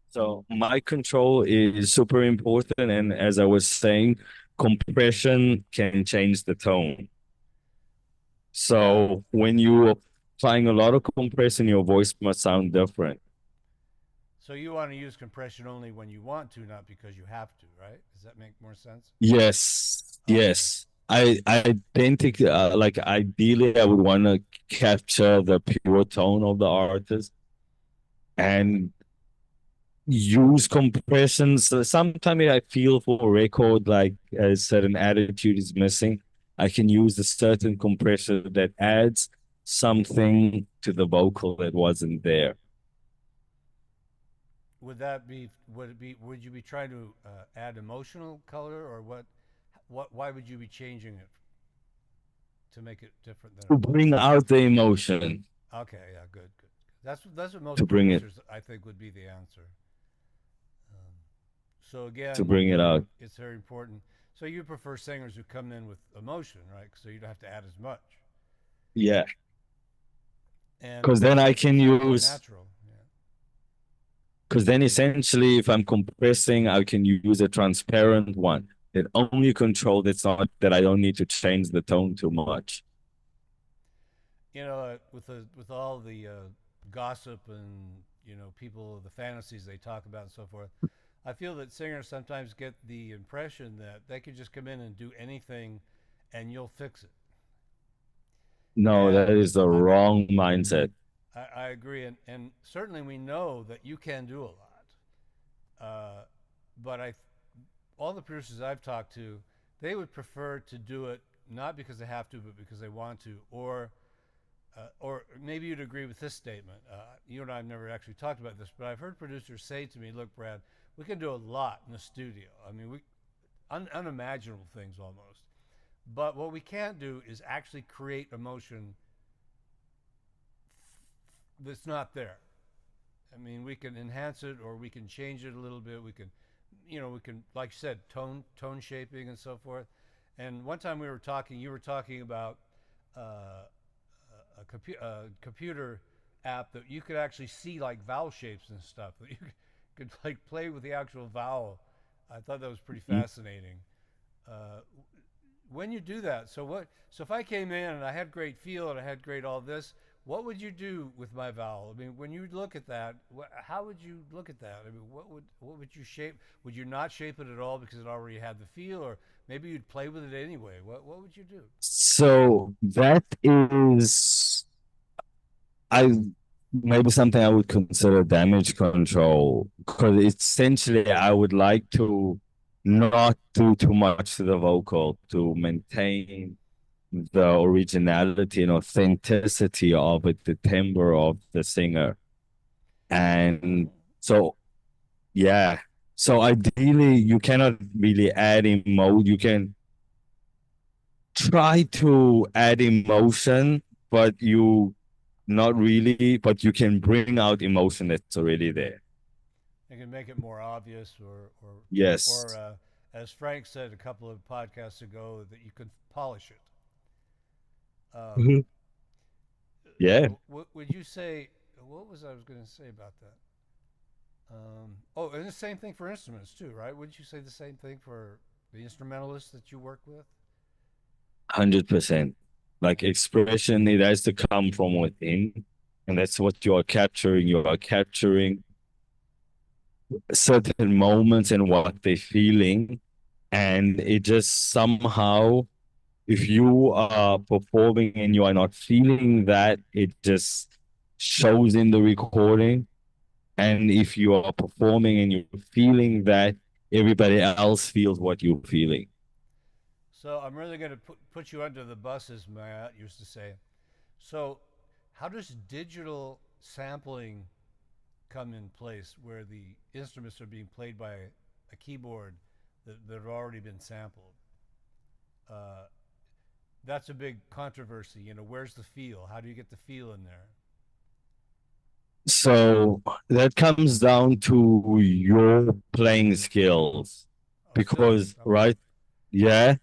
So mic control is super important, and as I was saying, compression can change the tone. Yeah. So when you're applying a lot of compression, your voice must sound different. So you want to use compression only when you want to, not because you have to, right? Does that make more sense? Yes, Okay. yes. I don't think like ideally I would want to capture the pure tone of the artist and use compressions. Sometimes I feel for a record like a certain attitude is missing. I can use a certain compressor that adds something to the vocal that wasn't there. Would that be? Would it be? Would you be trying to add emotional color, or what? What? Why would you be changing it to make it different than To it was? bring out the emotion, Okay. Yeah. Good. Good. That's what to most bring it producers I think would be the answer. Um, so to again, bring it out. it's very important. So you prefer singers who come in with emotion, right? So you don't have to add as much, Yeah, and because then I it can sounds more use natural. Yeah. because then essentially if I'm compressing, I can use a transparent one that only control that's not that I don't need to change the tone too much. With all the gossip and people the fantasies they talk about and so forth, I feel that singers sometimes get the impression that they can just come in and do anything, and you'll fix it. No, that And is the wrong mindset. I agree, and certainly we know that you can do a lot. But all the producers I've talked to, they would prefer to do it not because they have to, but because they want to, or maybe you'd agree with this statement. You and I have never actually talked about this, but I've heard producers say to me, "Look, Brad, we can do a lot in the studio. I mean, unimaginable things almost. But what we can't do is actually create emotion that's not there. I mean, we can enhance it or we can change it a little bit. We can, like you said, tone shaping and so forth. And one time we were talking, you were talking about a computer app that you could actually see like vowel shapes and stuff. That you could like play with the actual vowel. I thought that was pretty fascinating. Uh, when you do that, so what? So if I came in and I had great feel and I had great all this, what would you do with my vowel? I mean, when you look at that, how would you look at that? I mean, what would you shape? Would you not shape it at all because it already had the feel, or maybe you'd play with it anyway? What would you do? So that is I maybe something I would consider damage control because essentially I would like to not do too much to the vocal to maintain the originality and authenticity of it, the timbre of the singer. And so, yeah. So ideally, you cannot really add emo. You can try to add emotion, but you not really, but you can bring out emotion that's already there. You can make it more obvious, or Yes. as Frank said a couple of podcasts ago, that you can polish it. Um, Mhm. Yeah, would you say? What was I was going to say about that? Oh, and the same thing for instruments too, right? Wouldn't you say the same thing for the instrumentalists that you work with? 100%. Like expression, it has to come from within. And that's what you are capturing. You are capturing certain moments and what they're feeling. And it just somehow, if you are performing and you are not feeling that, it just shows in the recording. And if you are performing and you're feeling that, everybody else feels what you're feeling. So I'm really going to put you under the bus, as Matt used to say. So, how does digital sampling come in place where the instruments are being played by a keyboard that have already been sampled? Uh, that's a big controversy. You know, where's the feel? How do you get the feel in there? So that comes down to your playing skills. Oh, still, Because, okay. right? Yeah.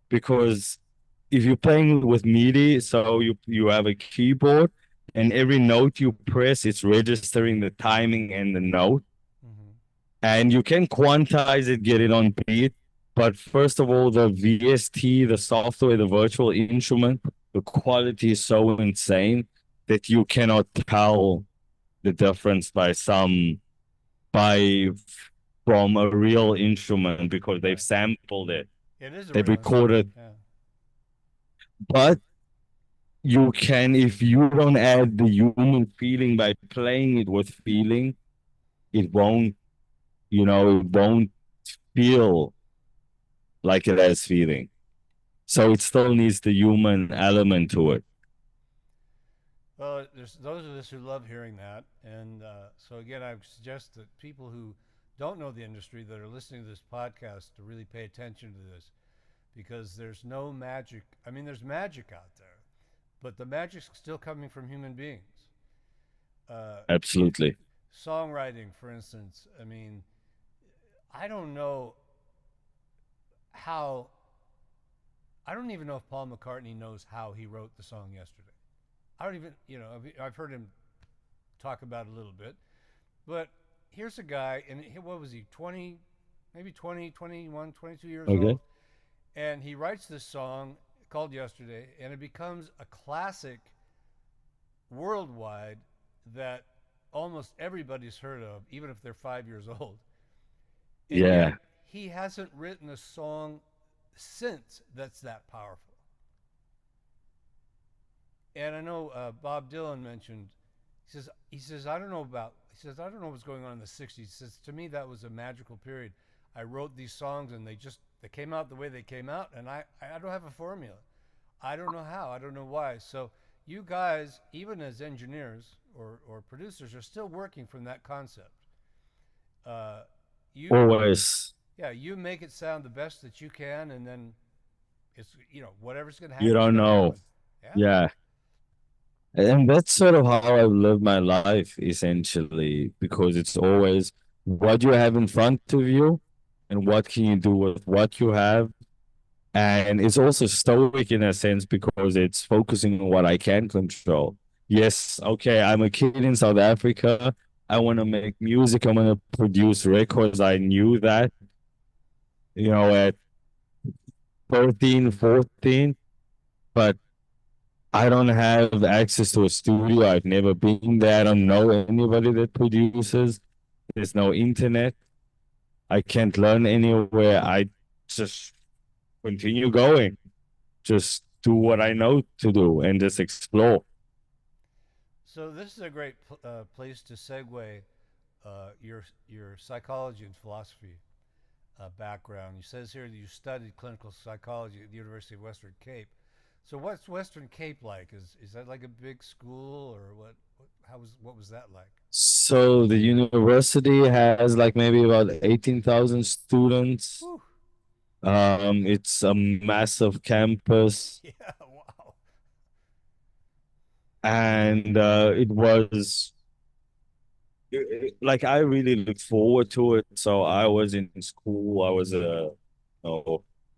Because if you're playing with MIDI, so you have a keyboard and every note you press, it's registering the timing and the note. Mm-hmm. And you can quantize it, get it on beat. But first of all, the VST, the software, the virtual instrument, the quality is so insane that you cannot tell the difference by from a real instrument because they've Right. sampled it. It is a They've real instrument. recorded. Yeah. But you can, if you don't add the human feeling by playing it with feeling, it won't, it won't feel like it has feeling. So it still needs the human element to it. Well, there's those of us who love hearing that, and so again, I would suggest that people who don't know the industry that are listening to this podcast to really pay attention to this because there's no magic. I mean, there's magic out there, but the magic's still coming from human beings. Uh, Absolutely. Songwriting, for instance, I mean, I don't know how. I don't even know if Paul McCartney knows how he wrote the song yesterday. I don't even, I've heard him talk about it a little bit, but here's a guy, and what was he, 20, maybe 20, 21, 22 years Okay. old, and he writes this song called Yesterday, and it becomes a classic worldwide that almost everybody's heard of, even if they're 5 years old. And yet, Yeah. he hasn't written a song since that's that powerful. And I know Bob Dylan mentioned. He says I don't know what's going on in the '60s. He says to me that was a magical period. I wrote these songs and they came out the way they came out, and I don't have a formula. I don't know how. I don't know why. So you guys, even as engineers or producers, are still working from that concept. Uh, you Always. yeah, you make it sound the best that you can, and then it's whatever's going to You happen is don't going to know. happen. Yeah. Yeah. And that's sort of how I've lived my life, essentially, because it's always what you have in front of you and what can you do with what you have. And it's also stoic in a sense because it's focusing on what I can control. Yes, okay, I'm a kid in South Africa. I want to make music. I want to produce records. I knew that, at 13, 14, but I don't have access to a studio. I've never been there. I don't know anybody that produces. There's no internet. I can't learn anywhere. I just continue going. Just do what I know to do and just explore. So this is a great place to segue your psychology and philosophy background. He says here that you studied clinical psychology at the University of Western Cape. So what's Western Cape like? Is that like a big school or what was that like? So the university has like maybe about 18,000 students. Whew. It's a massive campus, Yeah. Wow. and it was like I really looked forward to it. So I was in school. I was an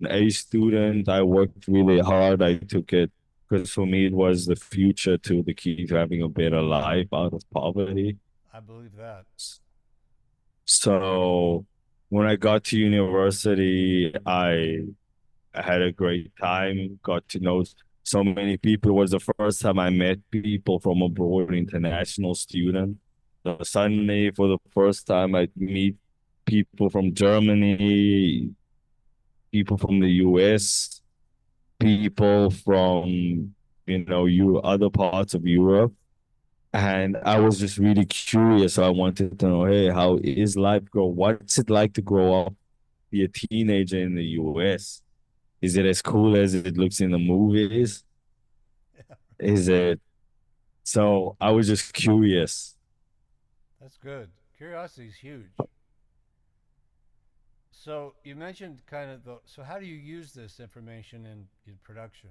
A student. I worked really hard. I took it because for me it was the future to the key to having a better life out of poverty. I believe that. So when I got to university, I had a great time, got to know so many people. It was the first time I met people from abroad, international student. So suddenly, for the first time, I meet people from Germany, people from the US, people from, you other parts of Europe. And I was just really curious. So I wanted to know, hey, how is life grow? What's it like to grow up, be a teenager in the US? Is it as cool as it looks in the movies? Yeah, Is it so I was just curious. that's good. Curiosity is huge. So you mentioned kind of the. So how do you use this information in production?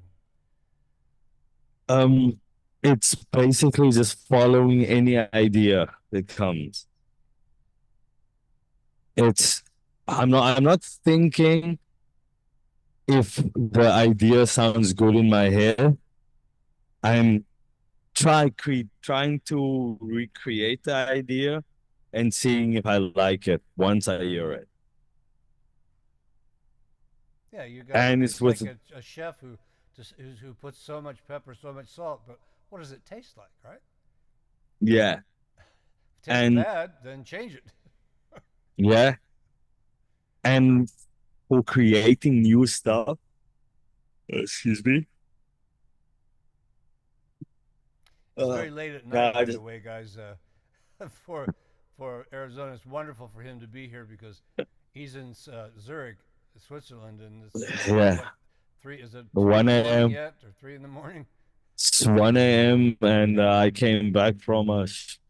Um, it's basically just following any idea that comes. It's I'm not thinking if the idea sounds good in my head. I'm trying to recreate the idea and seeing if I like it once I hear it. Yeah, you got. And it's It's like with a chef who just who puts so much pepper, so much salt, but what does it taste like, right? yeah, If it tastes and bad, then change it. yeah, and for creating new stuff. Excuse me. It's very late at No, night, I by the just way, guys. For for Arizona, it's wonderful for him to be here because he's in Zurich, Switzerland, and it's yeah, what 3 is it 2 in the 1 morning a.m. yet or 3 in the morning? It's 1 a.m. and I came back from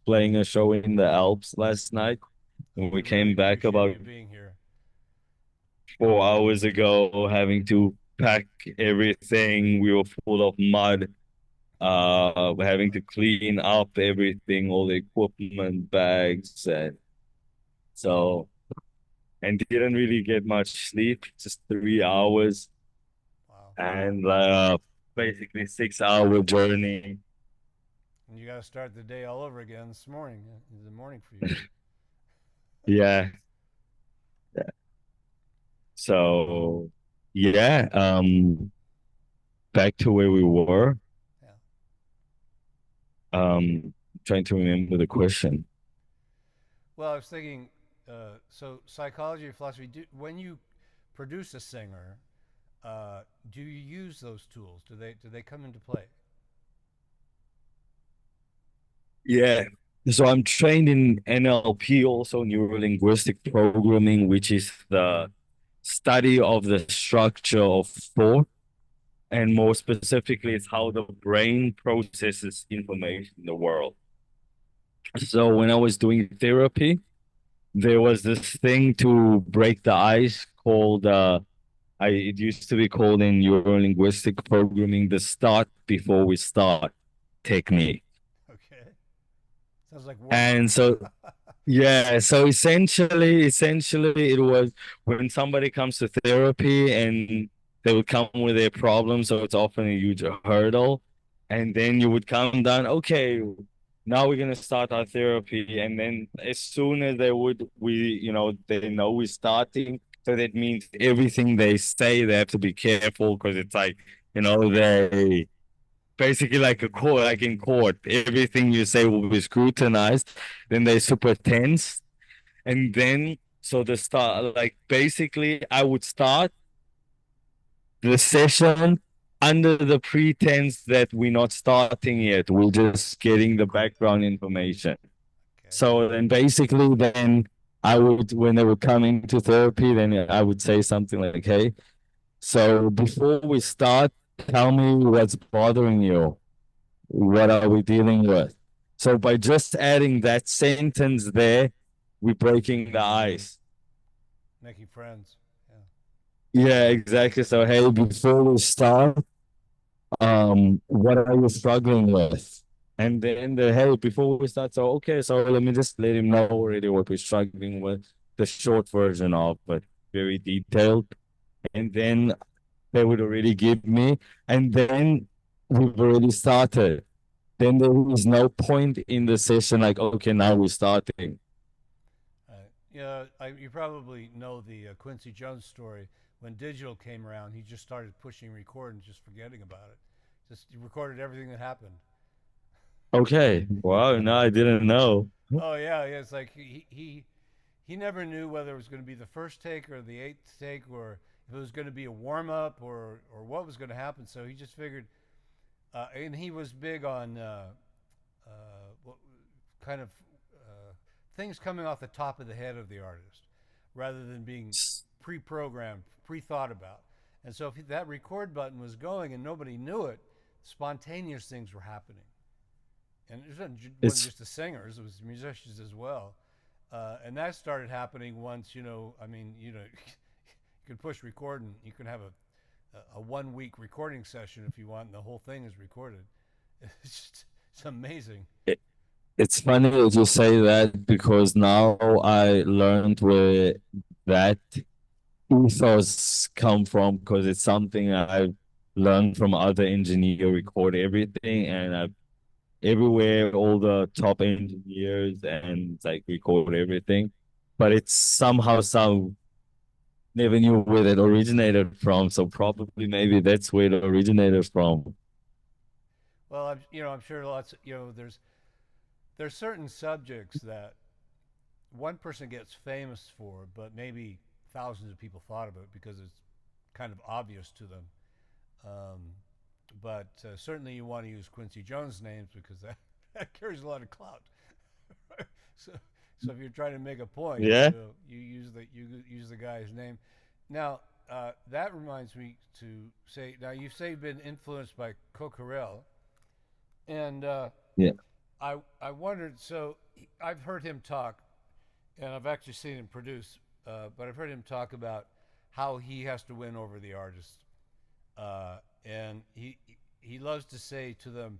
playing a show in the Alps last night. And We we really came back appreciate about you being here. 4 hours ago, having to pack everything. We were full of mud, having to clean up everything, all the equipment, bags, and so, and didn't really get much sleep, just 3 hours, Wow. and basically 6 hour journey. And you got to start the day all over again this morning. It's the morning for you. Yeah. So yeah, back to where we were. Yeah. Trying to remember the question. Well, I was thinking, so psychology or philosophy. When you produce a singer, do you use those tools? Do they come into play? Yeah. So I'm trained in NLP, also neuro linguistic programming, which is the study of the structure of thought. And more specifically, it's how the brain processes information in the world. So when I was doing therapy, there was this thing to break the ice called it used to be called in neuro-linguistic programming the start before we start technique. Okay. Sounds like warm up. And so yeah, so essentially it was when somebody comes to therapy and they would come with their problem, so it's often a huge hurdle. And then you would come down, okay, now we're gonna start our therapy. And then as soon as they know we're starting, so that means everything they say they have to be careful because it's like, they basically like a court, like in court, everything you say will be scrutinized. Then they super tense, and then so the start, like basically, I would start the session under the pretense that we're not starting yet. We're just getting the background information. Okay. So then basically, then I would, when they were coming to therapy, then I would say something like, "Hey, so before we start, tell me what's bothering you. What are we dealing with?" So by just adding that sentence there, we're breaking the ice. Making friends. Yeah. Yeah, exactly. So hey, before we start, what are you struggling with? And then the hey, before we start, so okay, so let me just let him know already what we're struggling with, the short version of it, very detailed. And then they would already give me, and then we've already started. Then there is no point in the session like, okay, now we're starting. Yeah, you probably know the Quincy Jones story. When digital came around, he just started pushing record and just forgetting about it. Just he recorded everything that happened. Okay. Wow. No, I didn't know. Oh yeah, yeah. It's like he never knew whether it was going to be the first take or the eighth take, or if it was going to be a warm up, or what was going to happen. So he just figured, and he was big on uh, what kind of uh, things coming off the top of the head of the artist, rather than being pre-programmed, pre-thought about. And so if that record button was going and nobody knew it, spontaneous things were happening. And it wasn't It's just the singers; it was musicians as well. And that started happening once, I mean, you can push record and you can have a 1 week recording session if you want, and the whole thing is recorded. It's amazing. it, it's funny that you say that because now I learned where that ethos come from because it's something I've learned from other engineer record everything and I've everywhere all the top engineers and like record everything. But it's somehow some never knew where that originated from. So probably maybe that's where it originated from. Well, I'm sure lots. There's certain subjects that one person gets famous for, but maybe thousands of people thought about it because it's kind of obvious to them. Um, but certainly you want to use Quincy Jones names because that, that carries a lot of clout. so, so if you're trying to make a point, Yeah. you use the guy's name. Now that reminds me to say. Now you say you've been influenced by Coquerel, and Yeah. I wondered. So I've heard him talk, and I've actually seen him produce, but I've heard him talk about how he has to win over the artist, and he loves to say to them,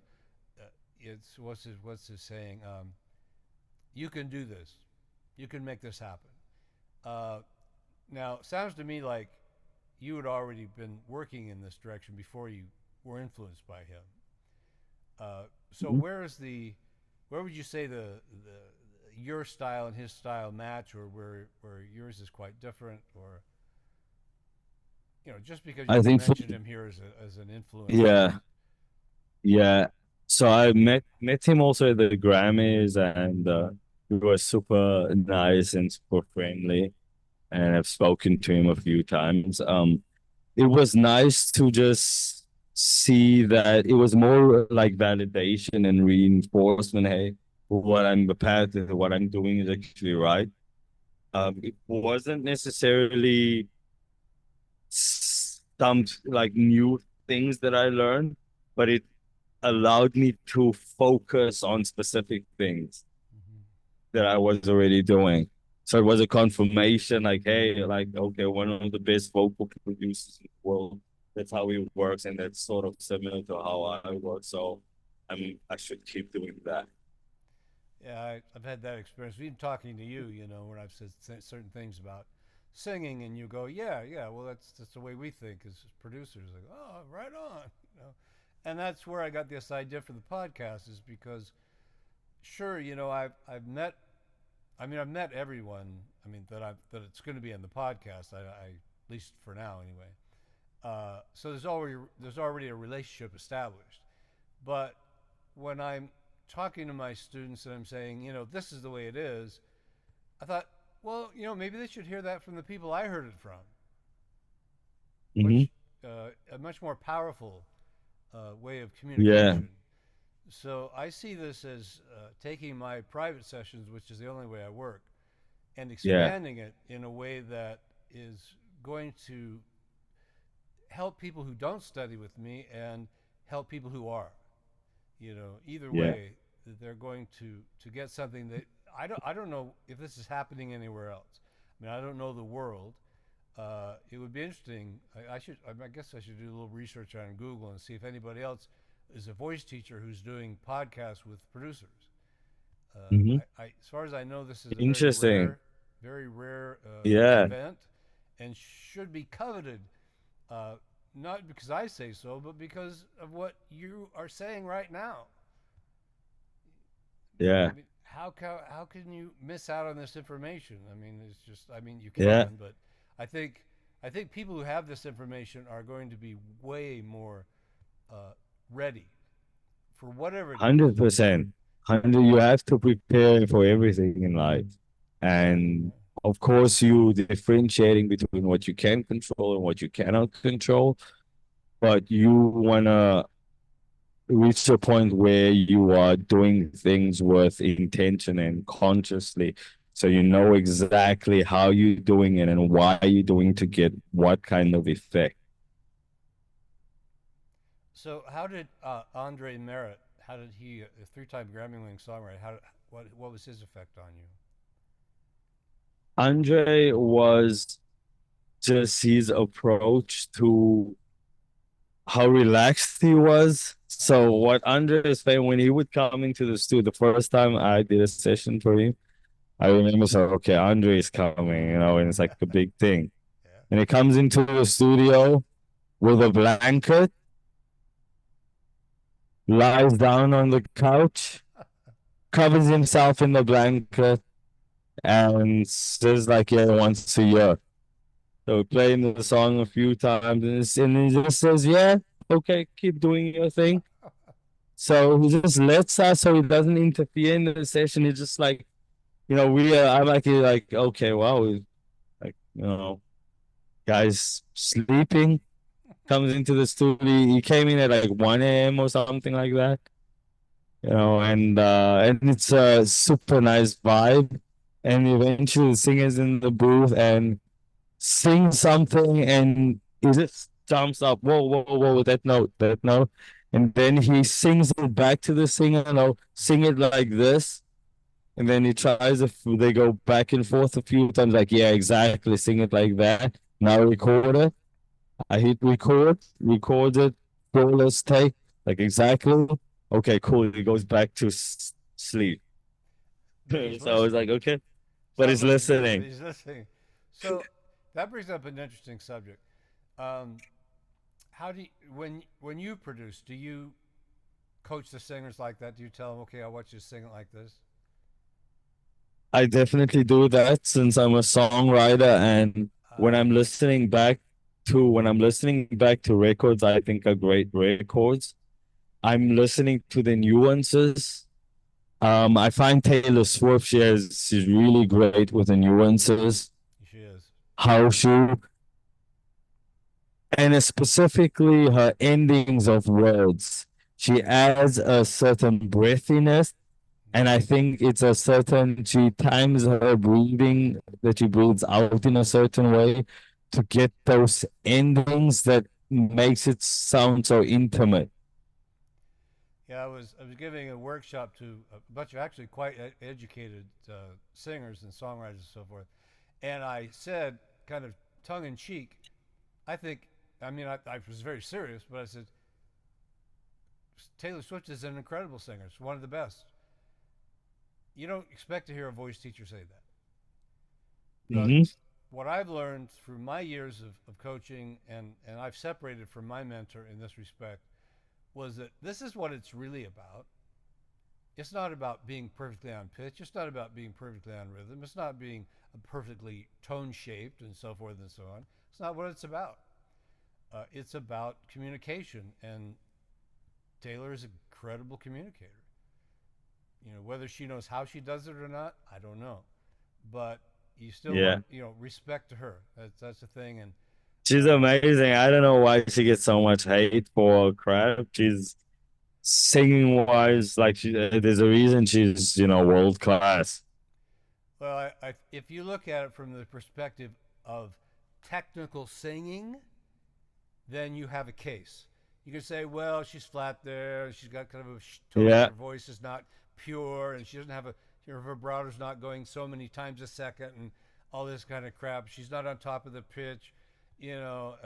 "It's what's his saying? You can do this, you can make this happen." Uh, Now, it sounds to me like you had already been working in this direction before you were influenced by him. So Mhm. where would you say the your style and his style match, or where yours is quite different, or just because I you think for, mentioned him here as an influence doesn't. yeah, yeah. So I met him also at the Grammys and he was super nice and super friendly and I've spoken to him a few times. It was nice to just see that it was more like validation and reinforcement. Hey, what I'm the path, what I'm doing is actually right. It wasn't necessarily some like new things that I learned, but it allowed me to focus on specific things Mm-hmm. that I was already doing. So it was a confirmation, like, hey, like, okay, one of the best vocal producers in the world. That's how he works, and that's sort of similar to how I work. So I should keep doing that. Yeah, I've had that experience. Even talking to you, when I've said certain things about singing, and you go, "Yeah, yeah, well, that's the way we think as producers." Like, "Oh, right on," and that's where I got this idea for the podcast, is because, sure, I've met, I mean, I've met everyone. I mean, that it's going to be in the podcast. At least for now, anyway. So there's already a relationship established, but when I'm talking to my students and I'm saying, this is the way it is, I thought, well, maybe they should hear that from the people I heard it from, Hmm. which a much more powerful way of Yeah, communication. So I see this as taking my private sessions, which is the only way I work, and yeah, expanding it in a way that is going to help people who don't study with me and help people who are. Either yeah, way, they're going to get something that I don't know if this is happening anywhere else. I mean, I don't know the world. It would be interesting. I guess I should do a little research on Google and see if anybody else is a voice teacher who's doing podcasts with producers. hmm, As far as I know, this is a interesting. very rare Yeah, event, and should be coveted. Uh, Not because I say so, but because of what you are saying right now. yeah, I mean, how can you miss out on this information? I mean, it's just, I mean, you yeah, can, but I think I think people who have this information are going to be way more uh, ready for whatever it is. 100%. 100, you have to prepare for everything in life. Yeah, And yeah. of course, you differentiating between what you can control and what you cannot control, but you want to reach a point where you are doing things with intention and consciously. So you know exactly how you're doing it and why you're doing to get what kind of effect. So how did Andre Merritt? How did he, a three-time Grammy-winning songwriter? What was his effect on you? Andre was just his approach to how relaxed he was. So what Andre is saying when he would come into the studio, the first time I did a session for him, I remember so okay, Andre is coming, and it's like a big thing. Yeah. And he comes into the studio with a blanket, lies down on the couch, covers himself in the blanket, and says like, yeah, once a year. So playing the song a few times, and he just says, yeah, okay, keep doing your thing. So he just lets us, so he doesn't interfere in the session. He's just like, I'm like, okay, wow, like, guys sleeping, comes into the studio. He came in at like 1 a.m. or something like that, and it's a super nice vibe. And eventually the singer's in the booth and sings something, and he just jumps up, whoa, whoa, whoa, that note. And then he sings it back to the singer, sing it like this. And then he tries, if they go back and forth a few times, like, yeah, exactly, sing it like that. Now record it. I hit record it, flawless take, like exactly. Okay, cool. He goes back to sleep. But he's So I was listening. like, okay, but Sounds he's like he's, but listening. he's listening. So that brings up an interesting subject. Um, how do you, when you produce, do you coach the singers like that? Do you tell them, okay, I want you to sing it like this? I definitely do that since I'm a songwriter, and when I'm listening back to records I think are great records, I'm listening to the nuances. I find Taylor Swift, she's really great with the nuances, She is. how she, and it's specifically her endings of words. She adds a certain breathiness, and I think it's a certain, she times her breathing, that she breathes out in a certain way to get those endings that makes it sound so intimate. Yeah, I was giving a workshop to a bunch of actually quite educated singers and songwriters and so forth, and I said, kind of tongue in cheek, I think, I mean, I was very serious, but I said Taylor Swift is an incredible singer. It's one of the best. You don't expect to hear a voice teacher say that, but Hmm. what I've learned through my years of coaching, and I've separated from my mentor in this respect, was that this is what it's really about. It's not about being perfectly on pitch. It's not about being perfectly on rhythm. It's not being perfectly tone shaped and so forth and so on. It's not what it's about. It's about communication, and Taylor is a credible communicator. Whether she knows how she does it or not, I don't know, but you still want, Yeah. respect to her. That's the thing, and She's uh, amazing. I don't know why she gets so much hate for crap. She's singing wise, like there's a reason she's, world class. well, if you look at it from the perspective of technical singing, then you have a case. You can say, well, she's flat there, she's got kind of a tone, Yeah. her voice is not pure, and she doesn't have her vibrato's not going so many times a second, and all this kind of crap. She's not on top of the pitch. You know,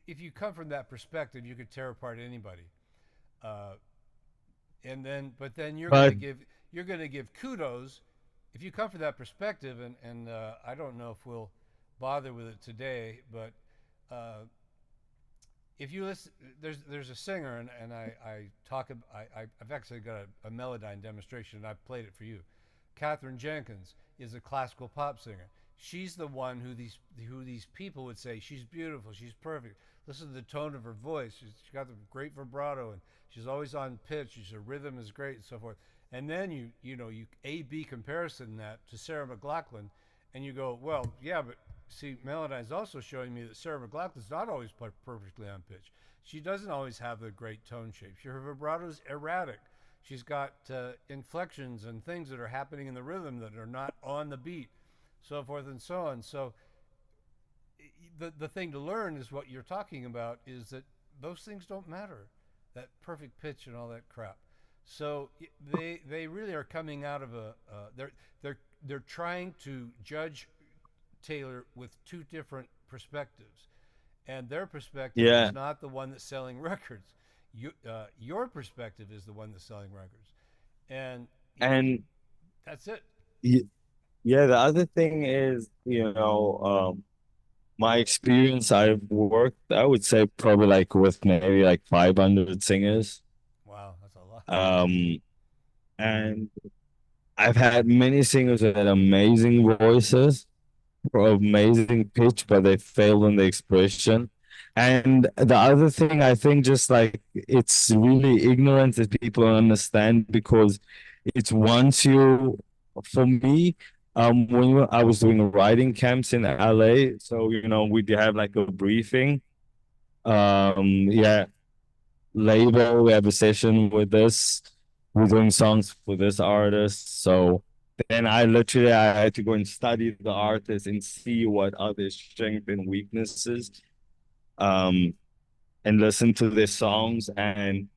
if you come from that perspective, you could tear apart anybody. Uh, but then But you're gonna give kudos if you come from that perspective, and I don't know if we'll bother with it today, but uh, if you listen, there's a singer, and I talk. I've actually got a Melodyne demonstration, and I've played it for you. Katherine Jenkins is a classical pop singer. She's the one who these people would say she's beautiful, she's perfect. listen to the tone of her voice. She's got the great vibrato, and she's always on pitch. Her rhythm is great, and so forth. And then you A/B comparison that to Sarah McLachlan, and you go, well, yeah, but see, Melodine's also showing me that Sarah McLachlan's not always perfectly on pitch. She doesn't always have the great tone shape. Her vibrato's erratic. She's got inflections and things that are happening in the rhythm that are not on the beat, so forth and so on. So the thing to learn is what you're talking about is that those things don't matter, that perfect pitch and all that crap. So they really are coming out of they're trying to judge Taylor with two different perspectives, and their perspective is Yeah. not the one that's selling records. Your perspective is the one that's selling records, and And that's it. y- yeah, the other thing is, my experience, I've worked, I would say probably like with maybe like 500 singers. Wow, that's a lot. Um, and I've had many singers with amazing voices, for amazing pitch, but they failed in the expression. And the other thing, I think, just like it's really ignorance that people don't understand because it's once you, for me, I was doing writing camps in LA, so we'd have like a briefing. Yeah, label, we have a session with this, we're doing songs for this artist. So then I had to go and study the artist and see what are their strengths and weaknesses, um, and listen to their songs and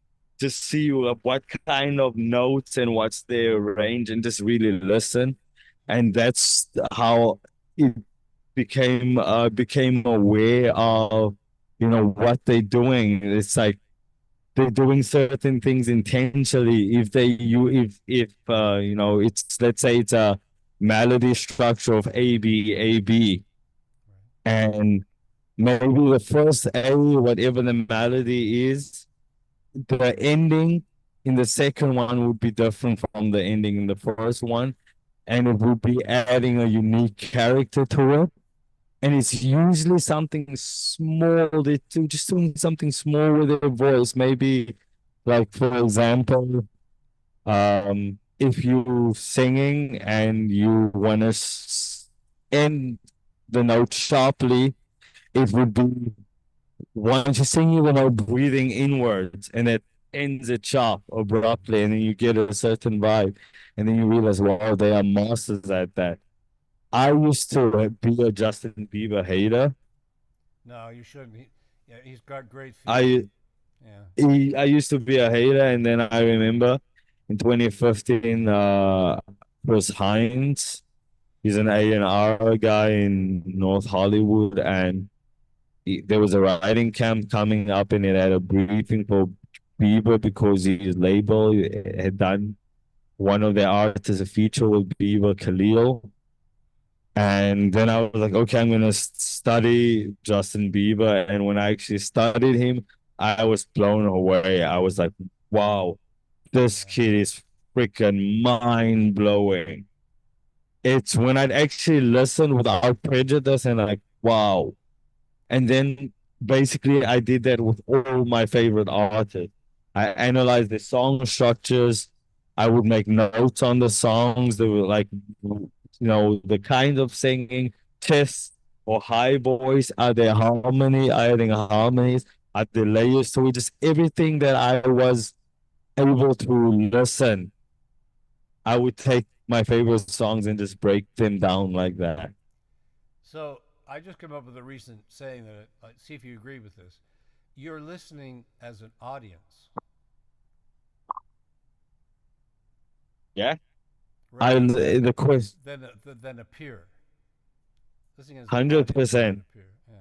just see what kind of notes and what's their range and just really listen. And that's how it became aware of what they're doing. It's like they're doing certain things intentionally. If they you if it's, let's say it's a melody structure of A B, and maybe the first A, whatever the melody is, the ending in the second one would be different from the ending in the first one, and it would be adding a unique character to it. And it's usually something small. They do just doing something small with their voice. Maybe, like for example, if you singing and you want to end the note sharply, it would be once you sing, you know, breathing inwards, and it ends it sharp abruptly, and then you get a certain vibe, and then you realize, wow, they are masters at that. I used to be a Justin Bieber hater. No, you shouldn't. Yeah, he's got great feeling. I Yeah. I used to be a hater, and then I remember in 2015, Chris Hines, he's an A&R guy in North Hollywood, and there was a writing camp coming up, and it had a briefing for Bieber because his label had done one of their artists a feature with Bieber Khalil. And then I was like, okay, I'm gonna study Justin Bieber. And when I actually studied him, I was blown away. I was like, wow, this Yeah. kid is freaking mind blowing. It's when I'd actually listen without prejudice and like, wow. And then basically I did that with all my favorite artists. I analyzed the song structures. I would make notes on the songs. They were like, the kind of singing, chest or high voice, are there harmony, adding harmonies, are there layers to it, just everything that I was able to listen. I would take my favorite songs and just break them down like that. So I just came up with a recent saying that see if you agree with this. You're listening as an audience Yeah. I rather the question than a peer. Listening as an audience rather than 100%. a peer. Yeah.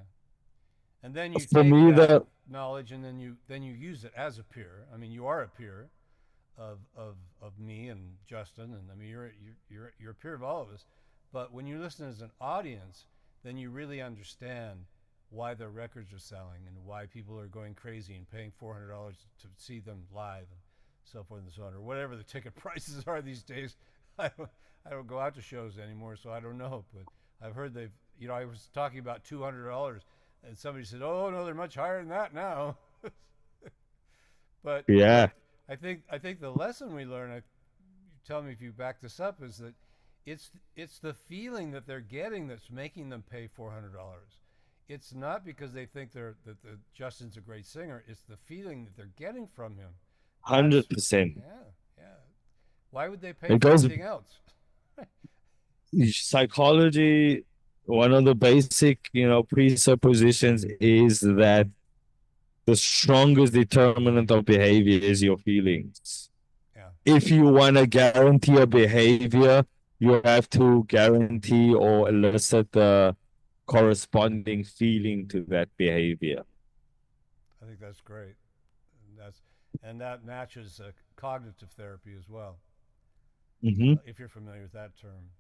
And then you For take me, that the knowledge and then you use it as a peer. I mean, you are a peer of me and Justin, and I mean you're a peer of all of us. But when you listen as an audience, then you really understand why their records are selling and why people are going crazy and paying $400 to see them live and so forth and so on, or whatever the ticket prices are these days. I don't go out to shows anymore, so I don't know. But I've heard they've, I was talking about $200. And somebody said, "Oh no, they're much higher than that now." but Yeah, I think the lesson we learn, you tell me if you back this up, is that it's the feeling that they're getting that's making them pay $400. It's not because they think that Justin's a great singer. It's the feeling that they're getting from him. That's 100%. yeah, yeah. Why would they pay It for goes anything else? psychology, one of the basic, presuppositions is that the strongest determinant of behavior is your feelings. Yeah. If you want to guarantee a behavior, you have to guarantee or elicit the corresponding feeling to that behavior. I think that's great. And that matches cognitive therapy as well, Hmm. if you're familiar with that term.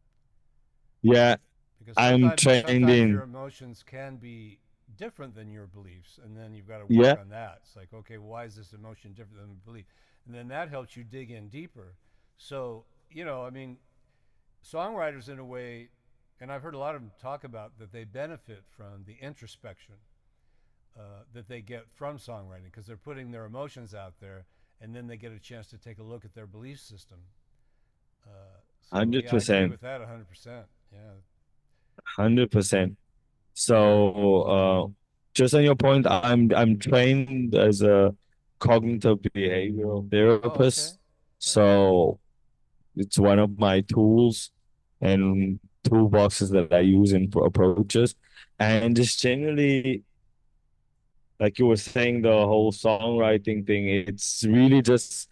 Yeah, Because I'm trained sometimes your in, emotions can be different than your beliefs, and then you've got to work yeah, on that. It's like, okay, why is this emotion different than the belief? And then that helps you dig in deeper. So, I mean, songwriters in a way, and I've heard a lot of them talk about that they benefit from the introspection that they get from songwriting because they're putting their emotions out there, and then they get a chance to take a look at their belief system. So yeah, I agree 100%, with that 100%. Yeah. 100%. So, just on your point, I'm trained as a cognitive behavioral Oh, okay. therapist. Great. So it's one of my tools and toolboxes that I use in approaches. And just generally, like you were saying, the whole songwriting thing, it's really just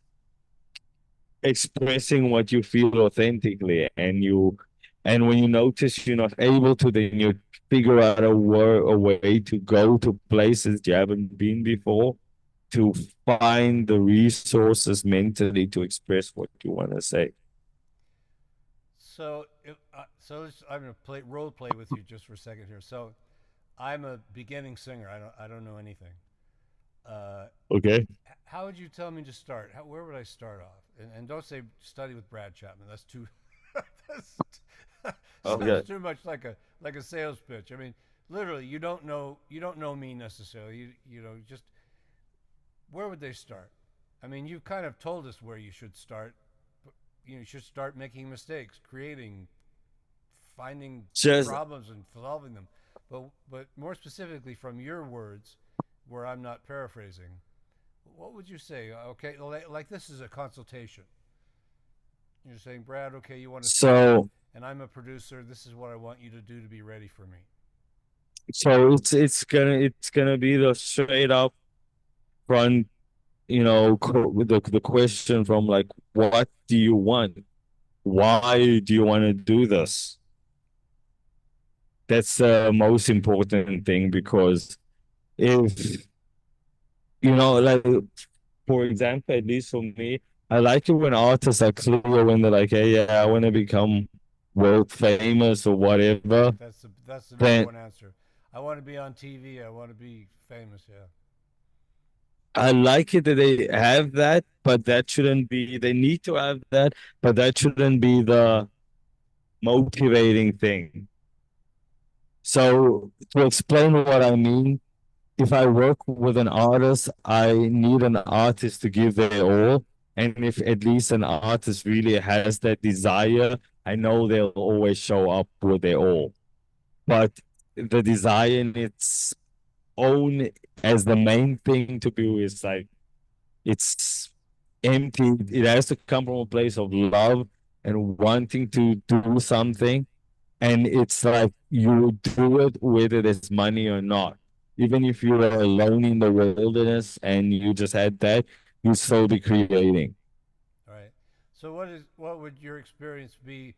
expressing what you feel authentically. And when you notice you're not able to, then you figure out a way to go to places you haven't been before to find the resources mentally to express what you want to say. I'm gonna play role play with you just for a second here. So I'm a beginning singer. I don't know anything. Uh, Okay. how would you tell me to start? Where would I start off? And don't say study with Brad Chapman. That's too. That's, sounds Okay. too much like a sales pitch. I mean, literally, you don't know me necessarily. Just where would they start? I mean, you've kind of told us where you should start. But, you should start making mistakes, creating, finding Just problems and solving them. But more specifically from your words, where I'm not paraphrasing, what would you say? Okay, like this is a consultation. You're saying, Brad, okay, you want to sing, so and I'm a producer. This is what I want you to do to be ready for me. it's gonna be the straight up front, with the question from like, what do you want? Why do you want to do this? That's the most important thing because if like for example, at least for me, I like it when artists are clear when they're like, hey, yeah, I want to become world famous or Right. whatever. That's the number Then one answer. I want to be on TV. I want to be famous. Yeah. I like it that they have that, but that shouldn't be, they need to have that, but that shouldn't be the motivating thing. So to explain what I mean, if I work with an artist, I need an artist to give their all. And if at least an artist really has that desire, I know they'll always show up with their all. But the desire in its own as the main thing to do is like it's empty. It has to come from a place of love and wanting to do something. And it's like you do it whether there's money or not. Even if you are alone in the wilderness and you just had that, you still be creating. All right. So what would your experience be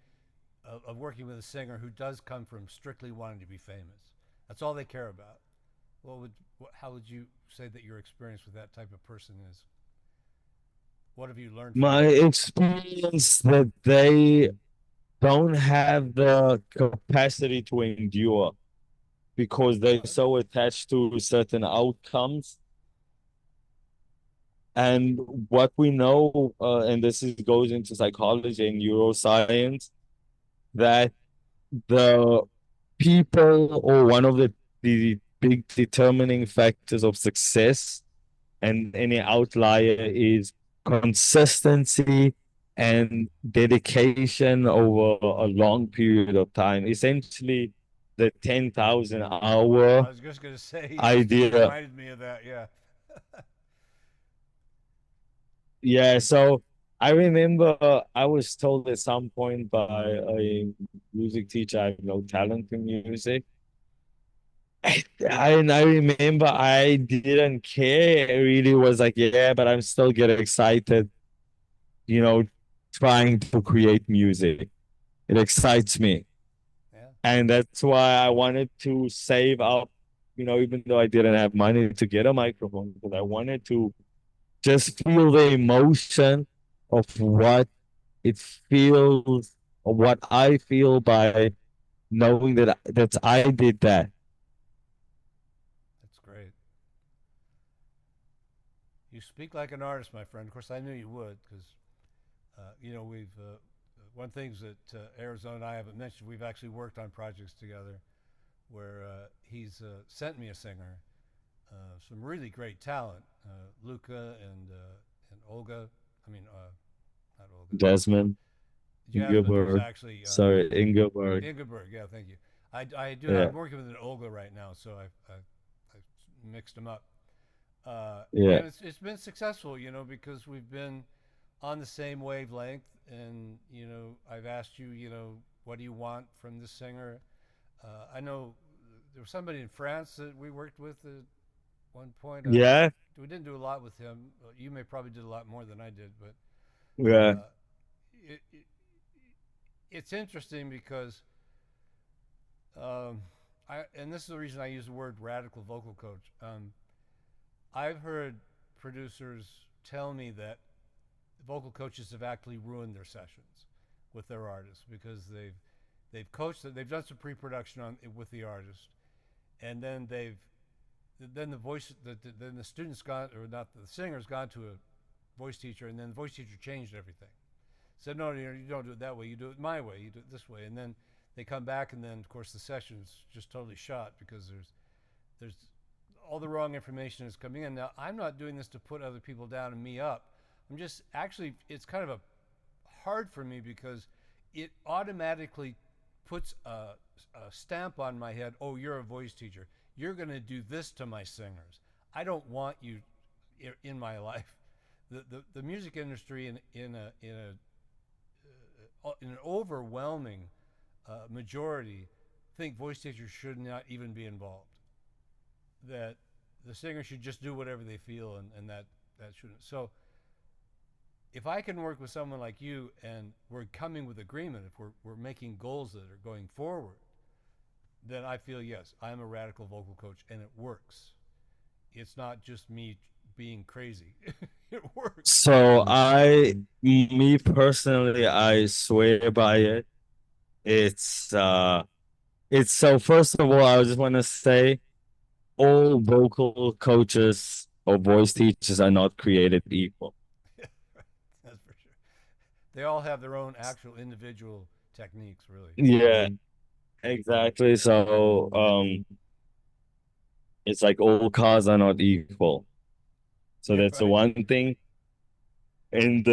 of working with a singer who does come from strictly wanting to be famous? That's all they care about. How would you say that your experience with that type of person is? What have you learned from My them? experience that they don't have the capacity to endure because they're What? so attached to certain outcomes. And what we know, and goes into psychology and neuroscience, that the people or one of the big determining factors of success, and any outlier is consistency and dedication over a long period of time. Essentially, the 10,000 I hour was just going to say, you idea. reminded me of that. Yeah. Yeah, so I remember I was told at some point by a music teacher I have no talent in music. And I remember I didn't care. It really was like, yeah, but I'm still get excited, you know, trying to create music. It excites me. Yeah. And that's why I wanted to save up, even though I didn't have money to get a microphone, because I wanted to just feel the emotion of what it feels, or what I feel by knowing that I did that. That's great. You speak like an artist, my friend. Of course, I knew you would because, we've, one things that Arizona and I haven't mentioned, we've actually worked on projects together where he's sent me a singer, some really great talent, Luca and Olga. I mean, not Olga. Jasmine, Jasmine, who's Ingeborg, actually sorry, Ingeborg. Ingeborg. Yeah, thank you. I do. Yeah, I'm working with an Olga right now, so I mixed them up. yeah, And it's been successful, because we've been on the same wavelength, and I've asked you, what do you want from this singer? I know there was somebody in France that we worked with at one point. yeah, We didn't do a lot with him. You may probably did a lot more than I did, but yeah, it, it's interesting because um, and this is the reason I use the word radical vocal coach. I've heard producers tell me that vocal coaches have actually ruined their sessions with their artists because they've coached they've done some pre-production on with the artist, and then the voice then the student's gone, or not, the singer's gone to a voice teacher, and then the voice teacher changed everything. Said, no, you don't do it that way, you do it my way, you do it this way, and then they come back, and then of course the session's just totally shot because there's all the wrong information is coming in. Now, I'm not doing this to put other people down and me up. I'm just actually, it's kind of hard for me because it automatically puts a stamp on my head. Oh, you're a voice teacher. You're going to do this to my singers. I don't want you in my life. The music industry in an overwhelming majority think voice teachers should not even be involved, that the singer should just do whatever they feel, and that shouldn't. So if I can work with someone like you and we're coming with agreement, if we're making goals that are going forward, then I feel, yes, I'm a radical vocal coach and it works. It's not just me being crazy. It works. So me personally, I swear by it. It's it's so first of all, I just want to say all vocal coaches or voice teachers are not created equal. That's for sure. They all have their own actual individual techniques, really. Yeah, exactly. So it's like all cars are not equal. So Yeah, that's the right. one thing. And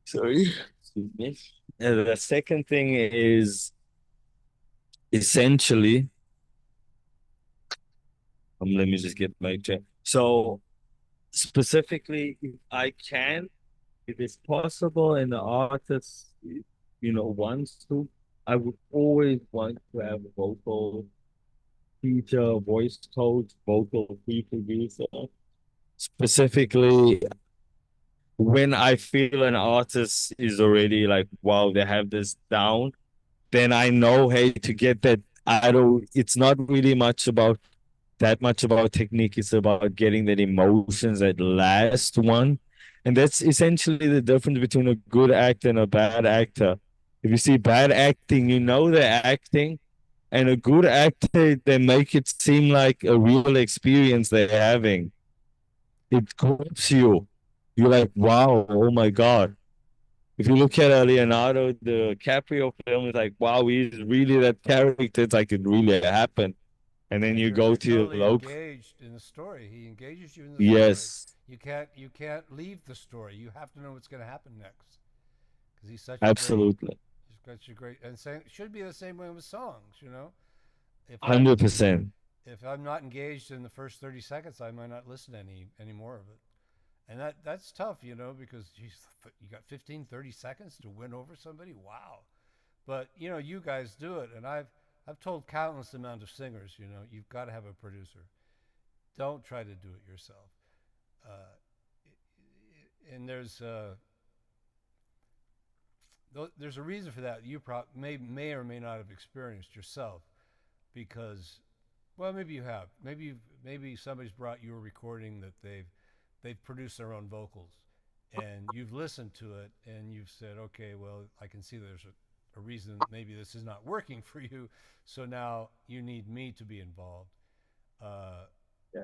sorry, excuse me. And the second thing is essentially, let me just get my check. So specifically, if I can, if it's possible and the artist, wants to, I would always want to have a vocal teacher, voice coach, vocal pre-producer. Specifically, when I feel an artist is already like, wow, they have this down, then I know, hey, to get that, I don't, it's not really much about technique. It's about getting that emotions, that last one. And that's essentially the difference between a good actor and a bad actor. If you see bad acting, you know they're acting, and a good actor, they make it seem like a real experience they're having. It grips you. You're like, wow, oh my God. if you look at a Leonardo DiCaprio film, it's like, wow, he's really that character. It's like it really happened. And then Yeah, you you're go to totally local. engaged in the story. He engages you in the story. Yes, You can't leave the story. You have to know what's going to happen next because absolutely. he's such a great and same, should be the same way with songs. If I'm 100%. if I'm not engaged in the first 30 seconds, I might not listen to any more of it. And that's tough, because geez, you got 15, 30 seconds to win over somebody. Wow. But you guys do it, and I've told countless amount of singers, you've got to have a producer. Don't try to do it yourself. Uh, and there's a reason for that. You may or may not have experienced yourself, because, well, maybe you have. Maybe somebody's brought you a recording that they've produced their own vocals, and you've listened to it and you've said, okay, well, I can see there's a reason maybe this is not working for you, so now you need me to be involved. Uh, Yeah.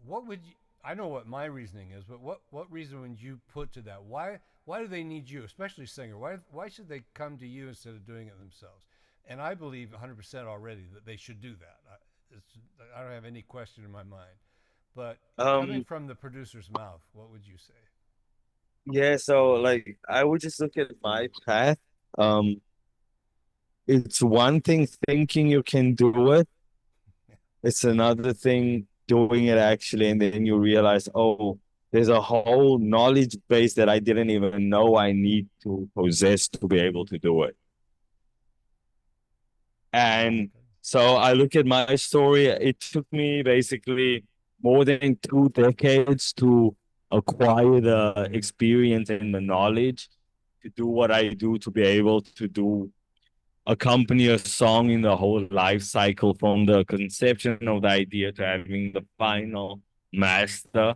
what would you? I know what my reasoning is, but what reason would you put to that? Why do they need you, especially singer? Why should they come to you instead of doing it themselves? And I believe 100% already that they should do that. I don't have any question in my mind. But coming Um, from the producer's mouth, what would you say? yeah, so like I would just look at my path. Um, it's one thing thinking you can do it. It's another thing doing it actually, and then you realize, oh, there's a whole knowledge base that I didn't even know I need to possess to be able to do it. And Okay. so I look at my story. It took me basically more than 2 decades to acquire the experience and the knowledge to do what I do, to be able to accompany a song in the whole life cycle from the conception of the idea to having the final master.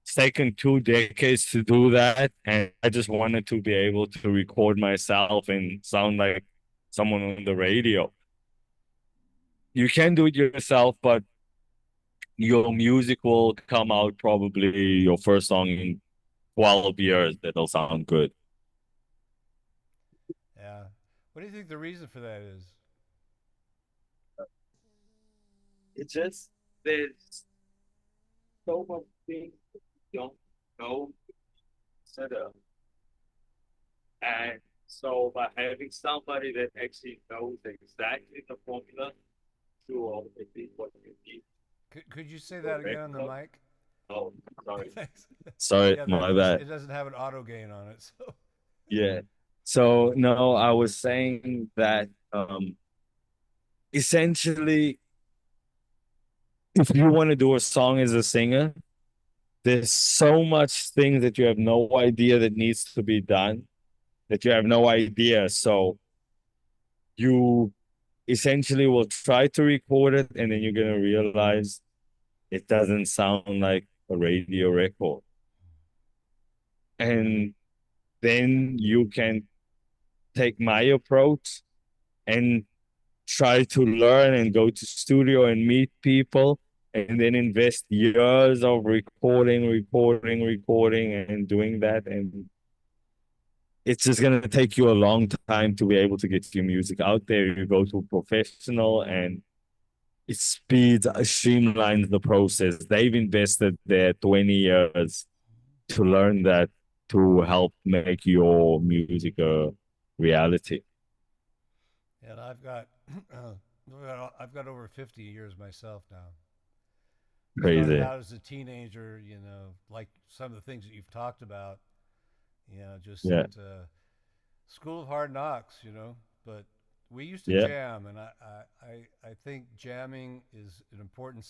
It's taken 2 decades to do that, and I just wanted to be able to record myself and sound like someone on the radio. You can do it yourself, but your music will come out probably your first song in 12 years that'll sound good. Yeah. What do you think the reason for that is? It's just there's so much things you don't know set up. And so by having somebody that actually knows exactly the formula to obviously what you need Could you say for a that again on the record. mic? Oh, sorry. Thanks. Sorry, Yeah, my bad. it doesn't have an auto gain on it, so. Yeah. So no, I was saying that essentially if you want to do a song as a singer, there's so much things that you have no idea that needs to be done that you have no idea. So you essentially will try to record it and then you're gonna realize it doesn't sound like a radio record. And then you can take my approach and try to learn and go to studio and meet people and then invest years of recording and doing that. And it's just going to take you a long time to be able to get your music out there. You go to a professional and it streamlines the process. They've invested their 20 years to learn that to help make your music a reality. And I've got over 50 years myself now. Started Crazy. out as a teenager, like some of the things that you've talked about, just Yeah. school of hard knocks, But we used to Yeah. jam, and I think jamming is an important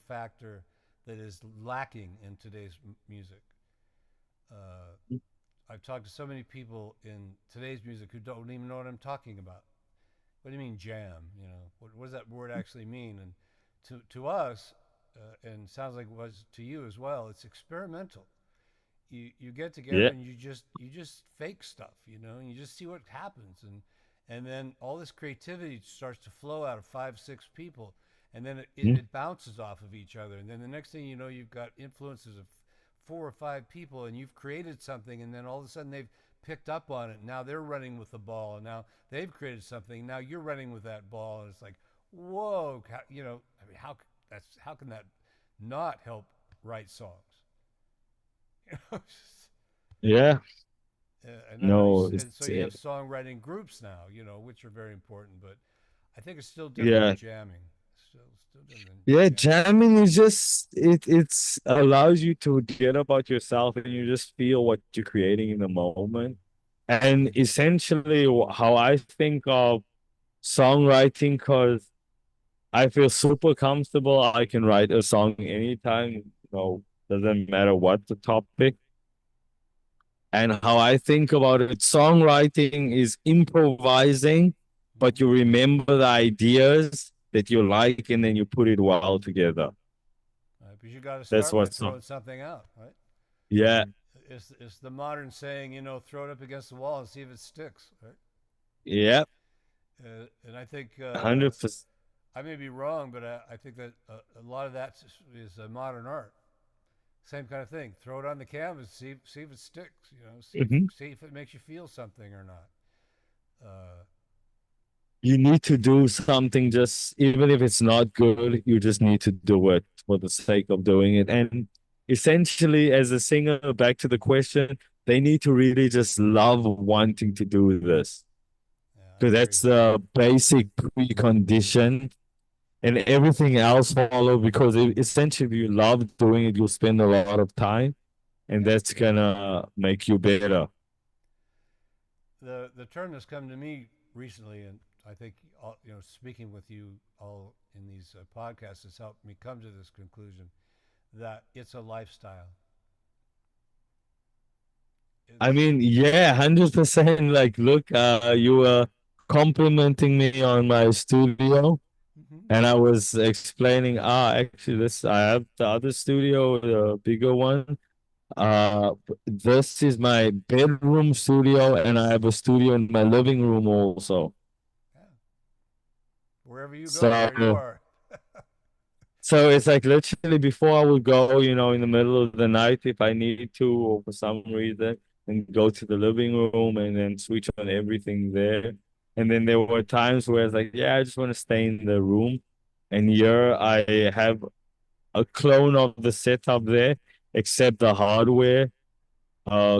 factor that is lacking in today's music. Uh, I've talked to so many people in today's music who don't even know what I'm talking about. What do you mean jam? What does that word actually mean? And to us, and sounds like it was to you as well, it's experimental. You get together Yeah. and you just fake stuff, and you just see what happens, and then all this creativity starts to flow out of 5, 6 people, and then it bounces off of each other, and then the next thing you know, you've got influences of four or five people and you've created something, and then all of a sudden they've picked up on it. Now they're running with the ball, and now they've created something. Now you're running with that ball, and it's like, whoa, I mean, how can that not help write songs? You know, Yeah. and I know No, and so it's you have songwriting groups now, which are very important, but I think it's still different than yeah. jamming. Still different than Yeah, jamming. jamming is just it's allows you to get about yourself and you just feel what you're creating in the moment. And essentially how I think of songwriting, because I feel super comfortable. I can write a song anytime, doesn't matter what the topic. And how I think about it, songwriting is improvising, but Mm-hmm. you remember the ideas that you like and then you put it well together. But you got to That's start by what song. throwing something out, right? Yeah, It's the modern saying, throw it up against the wall and see if it sticks, right? yeah, And I think 100%. I may be wrong, but I think that a lot of that is modern art. Same kind of thing. Throw it on the canvas, see if it sticks. Mhm. See if it makes you feel something or not. Uh, You need to do something, just even if it's not good, you just need to do it for the sake of doing it. And essentially, as a singer, back to the question, they need to really just love wanting to do this, yeah, I because agree. that's the basic precondition, and everything else follow. Because essentially, if you love doing it, you'll spend a lot of time, and Yeah. that's gonna make you better. The term that's come to me recently, and I think speaking with you all in these podcasts has helped me come to this conclusion that it's a lifestyle. I It's mean, yeah, 100%. Like, look, you were complimenting me on my studio, mm-hmm. and I was explaining, actually, this I have the other studio, the bigger one. This is my bedroom studio, and I have a studio in my living room also. Yeah. Wherever you go, there you So, are. so it's like literally before I would go, in the middle of the night if I need to, or for some reason, and go to the living room and then switch on everything there. And then there were times where it's like, yeah, I just want to stay in the room. And here I have a clone of the setup there, except the hardware,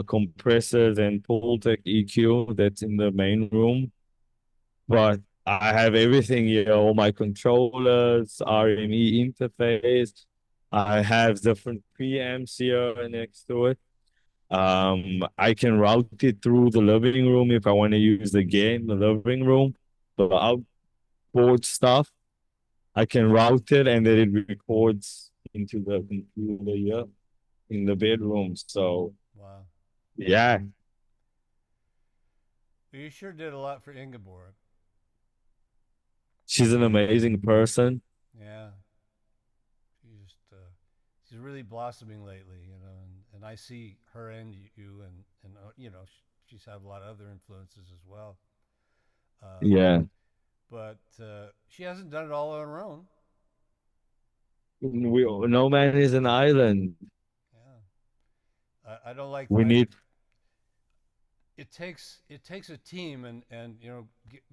compressors and Pultec EQ that's in the main room. But I have everything here, all my controllers, RME interface. I have different preamps here next to it. I can route it through the living room if I want to use the game, the living room, the outboard stuff. I can route it and then it records into the computer here in the bedroom. So Wow. yeah, You sure did a lot for Ingeborg. she's an amazing person. Yeah. She's really blossoming lately, and I see her and you, and she's had a lot of other influences as well. Yeah. But she hasn't done it all on her own. No man is an island. Yeah. I don't like We I need. it takes a team, and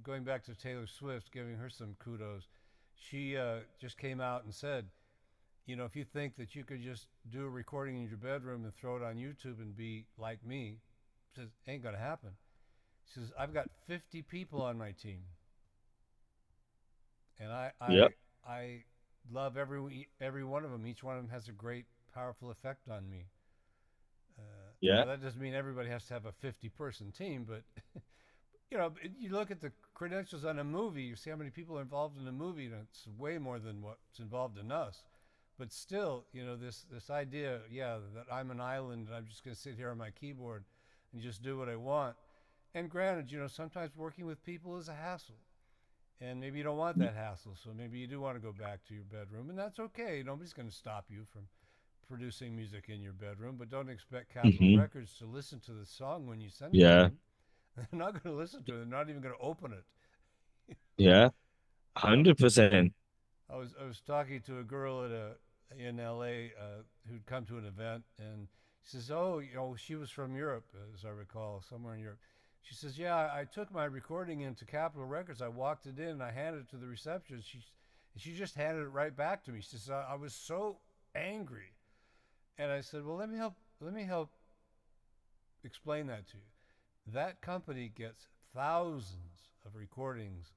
going back to Taylor Swift, giving her some kudos. She just came out and said, if you think that you could just do a recording in your bedroom and throw it on YouTube and be like me, she says, ain't gonna happen. She says, I've got 50 people on my team, and I Yep. I I love every one of them. Each one of them has a great, powerful effect on me. Now Yeah. that doesn't mean everybody has to have a 50-person team, but you look at the credentials on a movie, you see how many people are involved in a movie, and it's way more than what's involved in us. But still, this idea, yeah, that I'm an island and I'm just going to sit here on my keyboard and just do what I want. And granted, sometimes working with people is a hassle, and maybe you don't want that hassle, so maybe you do want to go back to your bedroom, and that's okay. Nobody's going to stop you from producing music in your bedroom, but don't expect Capitol Hmm. Records to listen to the song when you send it to Yeah. them. They're not going to listen to it. They're not even going to open it. Yeah. um, 100%. I was talking to a girl in L.A. Who'd come to an event, and She says, "Oh, she was from Europe, as I recall, somewhere in Europe." She says, "Yeah, I took my recording into Capitol Records. I walked it in, and I handed it to the receptionist. She just handed it right back to me. She says, I was so angry, and I said, well, let me help explain that to you. That company gets thousands of recordings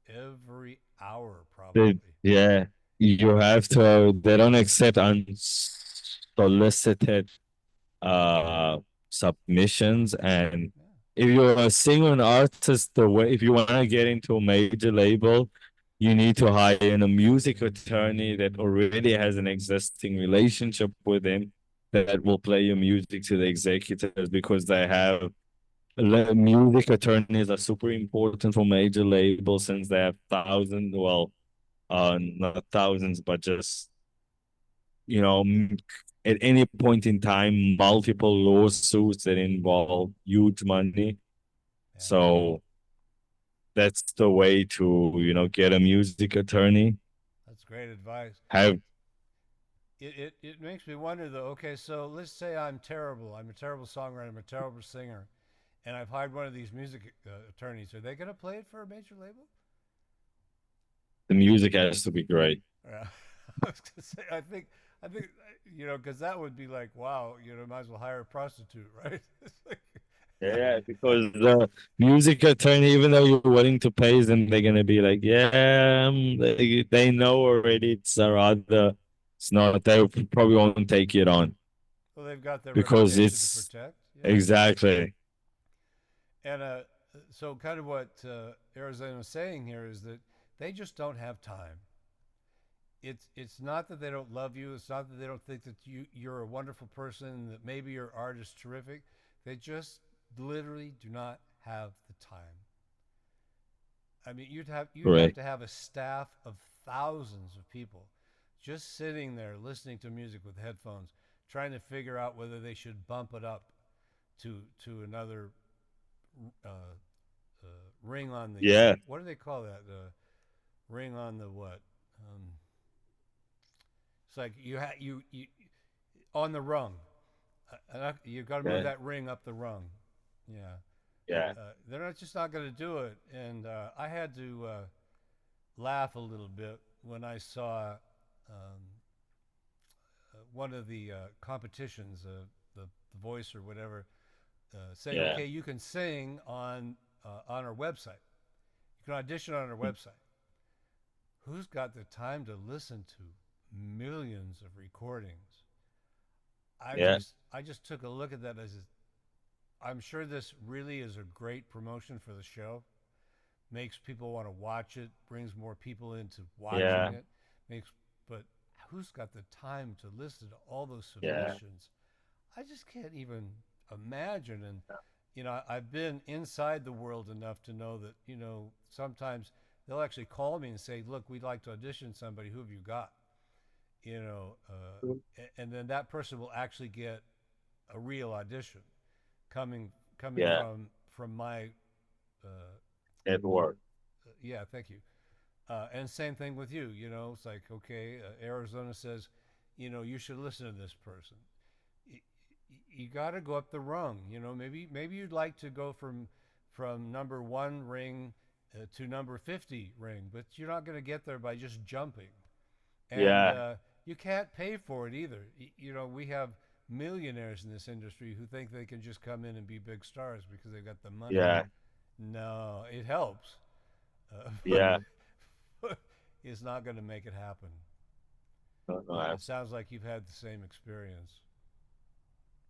every hour, They, probably. yeah, you have to, they don't accept unsolicited uh submissions. And Yeah, if you're a singer and artist, the way if you want to get into a major label, you need to hire in a music attorney that already has an existing relationship with him that will play your music to the executives, because they have music attorneys are super important for major labels, since they have thousands, well, not thousands, but just, you know, at any point in time, multiple lawsuits that involve huge money. yeah, So that's the way to, get a music attorney. that's great advice. Have, It makes me wonder though. Okay, so let's say I'm terrible. I'm a terrible songwriter. I'm a terrible singer, and I've hired one of these music attorneys. Are they going to play it for a major label? the music has to be great. Yeah. I was gonna say, I think, because that would be like, wow, might as well hire a prostitute, right? It's like, Yeah, because the music attorney, even though you're willing to pay them, they're gonna be like, yeah, they know already it's not, they probably won't take it on well, they've got their because reputation to it's protect. Yeah, exactly. and so kind of what Arizona is saying here is that they just don't have time. It's not that they don't love you. It's not that they don't think that you're a wonderful person. That maybe your art is terrific. They just literally do not have the time. I mean, you'd have Correct. to have a staff of thousands of people just sitting there listening to music with headphones, trying to figure out whether they should bump it up to another uh, ring on the Yeah, what do they call that? Ring on the what? It's like you on the rung. You've got to move yeah, that ring up the rung. Yeah, yeah, they're not just not going to do it. And I had to laugh a little bit when I saw one of the competitions, the Voice or whatever, saying, yeah, "Okay, you can sing on our website. You can audition on our website." Who's got the time to listen to millions of recordings? I yeah, just I just took a look at that as I'm sure this really is a great promotion for the show. Makes people want to watch it, brings more people into watching yeah, it. Makes but who's got the time to listen to all those yeah, submissions? I just can't even imagine. And I've been inside the world enough to know that sometimes they'll actually call me and say, "Look, we'd like to audition somebody. Who have you got?" And then that person will actually get a real audition coming coming yeah. from my It worked. yeah, thank you. And same thing with you. It's like, okay, Arizona says, you should listen to this person. Y- You got to go up the rung. Maybe you'd like to go from number one ring to number 50 ring, but you're not going to get there by just jumping. And Yeah, you can't pay for it either. We have millionaires in this industry who think they can just come in and be big stars because they've got the money. yeah, No, it helps, but yeah. it's not going to make it happen. No, no, It sounds like you've had the same experience.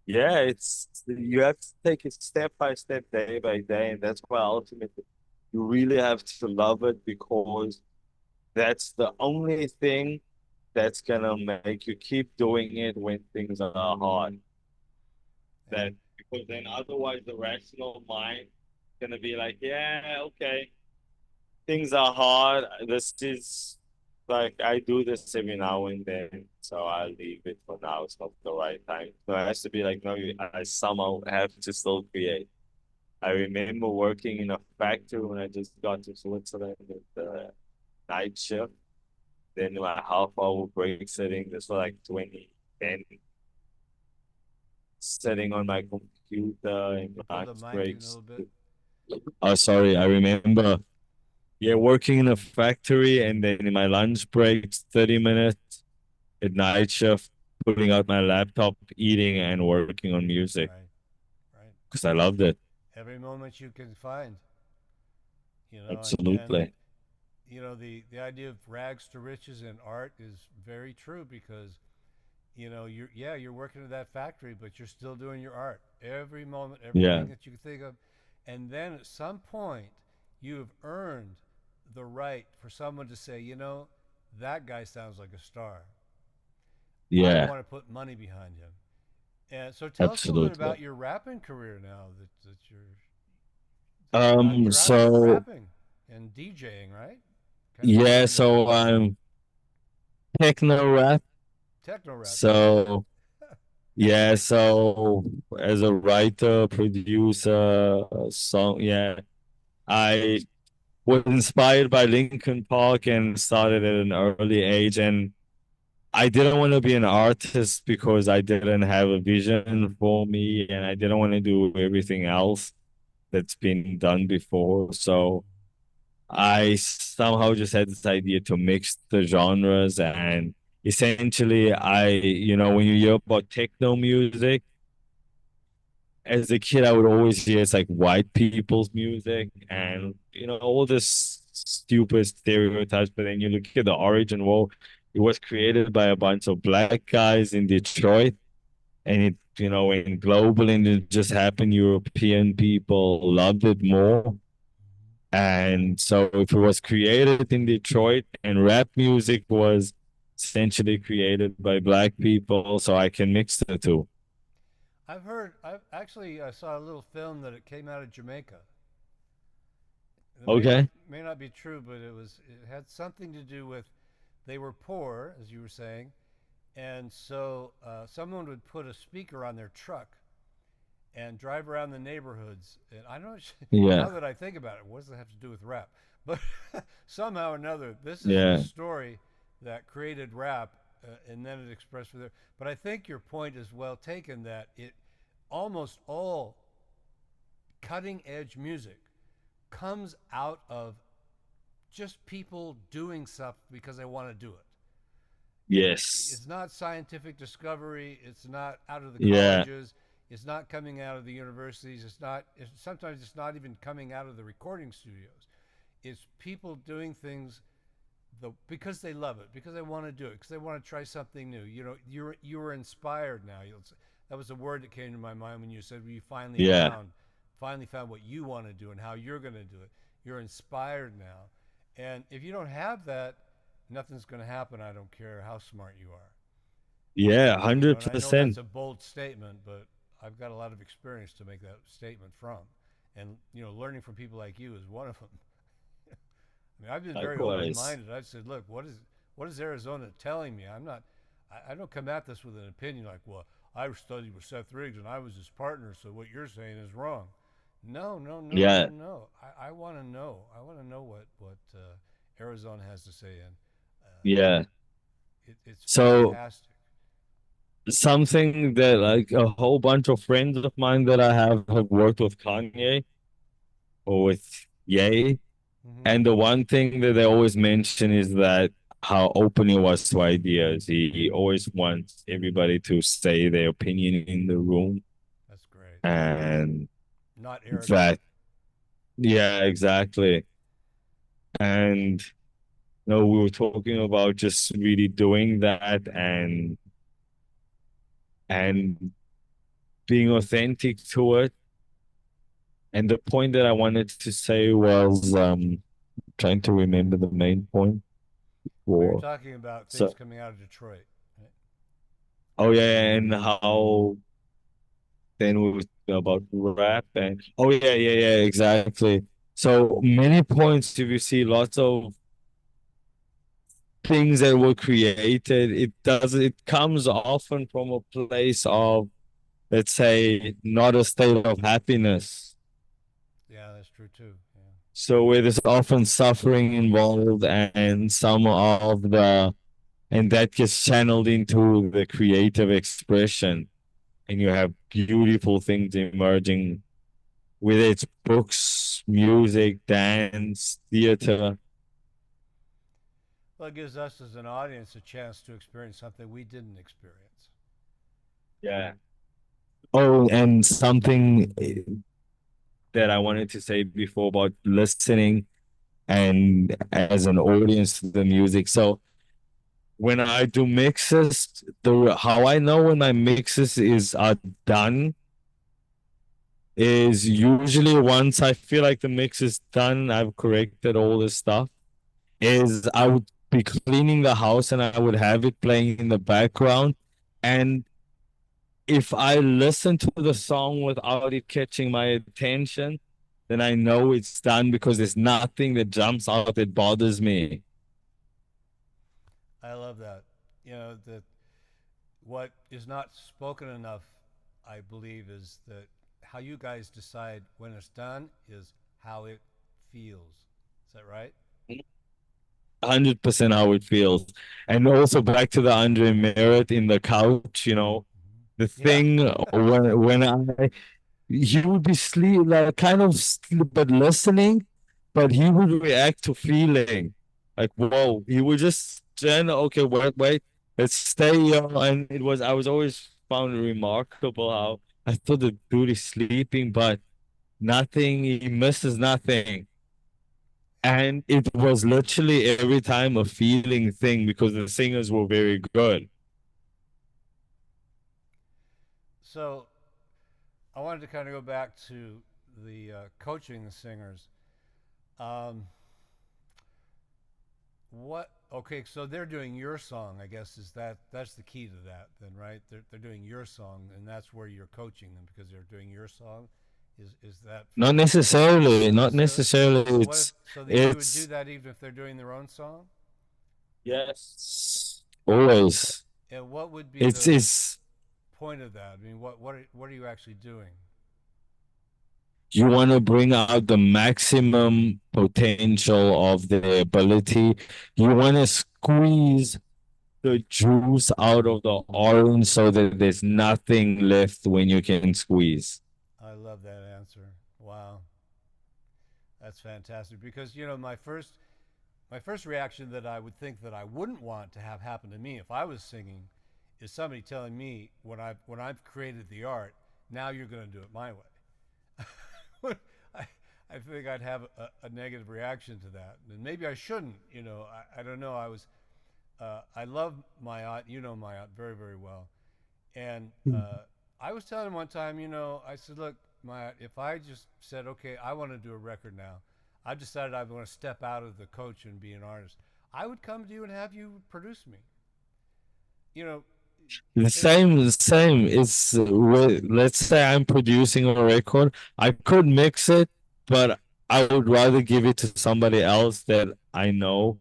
yeah, it's you have to take it step by step, day by day, and that's why ultimately you really have to love it, because that's the only thing that's gonna make you keep doing it when things are hard. Yeah, That because then otherwise the rational mind gonna be like, yeah, okay, things are hard. This is like I do this every now and then, so I'll leave it for now. It's not the right time. So it has to be like, no, I somehow have to still create. I remember working in a factory when I just got to Switzerland with the night shift. Then my half hour break sitting. This was like 2010. sitting on my computer in Can you pull lunch the mic in a breaks. little bit? Oh, sorry, I remember. Yeah, working in a factory and then in my lunch breaks, 30 minutes at night shift, pulling out my laptop, eating and working on music Right, right. because I loved it. Every moment you can find, and Absolutely. the idea of rags to riches in art is very true because you're working at that factory, but you're still doing your art every moment, Yeah. everything that you can think of, and then at some point you have earned the right for someone to say, that guy sounds like a star. I Yeah, want to put money behind him. And so tell us a little bit absolutely. about your rapping career now that you're out there So rapping and DJing, right? Kind of yeah, doing the so I'm techno rap. techno rap. Gotcha. So yeah, so as a writer, producer, song, yeah, I was inspired by Linkin Park and started at an early age. And I didn't want to be an artist because I didn't have a vision for me and I didn't want to do everything else that's been done before. So I somehow just had this idea to mix the genres and essentially when you hear about techno music, as a kid, I would always hear it's like white people's music and all this stupid stereotypes. But then you look at the origin, well, it was created by a bunch of black guys in Detroit, and when global and it just happened, European people loved it more. And so if it was created in Detroit and rap music was essentially created by black people, so I can mix the two. I've actually I saw a little film that it came out of Jamaica. It Okay. may not be true, but it had something to do with they were poor, as you were saying, and so someone would put a speaker on their truck and drive around the neighborhoods. And I don't now Yeah. that I think about it, what does that have to do with rap? But somehow or another, this is the Yeah. story that created rap, and then it expressed for there. But I think your point is well taken that it almost all cutting edge music comes out of just people doing stuff because they want to do it. Yes. It's not scientific discovery. It's not out of the Yeah. colleges. It's not coming out of the universities. Sometimes it's not even coming out of the recording studios. It's people doing things because they love it, because they want to do it, because they want to try something new. You were inspired now. That was the word that came to my mind when you said you Yeah. finally found what you want to do and how you're going to do it. You're inspired now, and if you don't have that, nothing's going to happen. I don't care how smart you are. Yeah. And I know that's 100%. a bold statement, but I've got a lot of experience to make that statement from, and learning from people like you is one of them. I mean, I've been very Likewise. open-minded. I've said, look, what is Ari-Zona telling me? I don't come at this with an opinion like, well, I studied with Seth Riggs and I was his partner, so what you're saying is wrong. No, no, no, no, Yeah. no. I want to know. I want to know what Ari-Zona has to say, and Yeah. it's So fantastic. something that like a whole bunch of friends of mine that I have worked with Kanye or with Ye. Mm-hmm. And the one thing that they always mention is that how open he was to ideas. He always wants everybody to say their opinion in the room. That's great. And Not arrogant. that, yeah, exactly. And we were talking about just really doing that and being authentic to it. And the point that I wanted to say was trying to remember the main point Well, you're for talking about things so coming out of Detroit. Right? oh yeah, and how then we were about rap and oh yeah, exactly. So many points if you see lots of things that were created, it comes often from a place of, let's say, not a state of happiness. Yeah, that's true too. Yeah. So where there's often suffering involved and and that gets channeled into the creative expression. and you have beautiful things emerging with its books, music, dance, theater. Well, it gives us as an audience a chance to experience something we didn't experience. Yeah. Oh, and something that I wanted to say before about listening and as an audience to the music. So when I do mixes, the how I know when my mixes is are done is usually once I feel like the mix is done, I've corrected all this stuff, is I would be cleaning the house and I would have it playing in the background. And if I listen to the song without it catching my attention, then I know it's done because there's nothing that jumps out that bothers me. I love that. You know, that what is not spoken enough, I believe, is that how you guys decide when it's done is how it feels. Is that right? 100% how it feels. And also back to the Andre Merritt in the couch, the Yeah. thing when I he would be sleep like kind of sleep, but listening, but he would react to feeling like whoa. He would just then okay, wait, let's stay here. And I was always found it remarkable how I thought the dude is sleeping, but nothing, he misses nothing. And it was literally every time a feeling thing because the singers were very good. So I wanted to kind of go back to the coaching the singers. Um, what? Okay, so they're doing your song. I guess that's the key to that, then, right? They're doing your song, and that's where you're coaching them because they're doing your song. Is that Not not necessarily, not necessarily? necessarily. So what if It's so that you would do it's that even if they're doing their own song? yes, always. And what would be It's the it's point of that? I mean, what are you actually doing? you want to bring out the maximum potential of the ability. You want to squeeze the juice out of the orange so that there's nothing left when you can squeeze. I love that answer. Wow, that's fantastic. Because my first reaction that I would think that I wouldn't want to have happen to me if I was singing is somebody telling me when I've created the art, now you're going to do it my way. I think I'd have a negative reaction to that, and maybe I shouldn't. I don't know. I love my aunt. You know my aunt very very well, and I was telling him one time. I said, look, my if I just said, okay, I want to do a record now. I decided I want to step out of the coach and be an artist. I would come to you and have you produce me. You know, The it, same, the same. Let's say I'm producing a record. I could mix it, but I would rather give it to somebody else that I know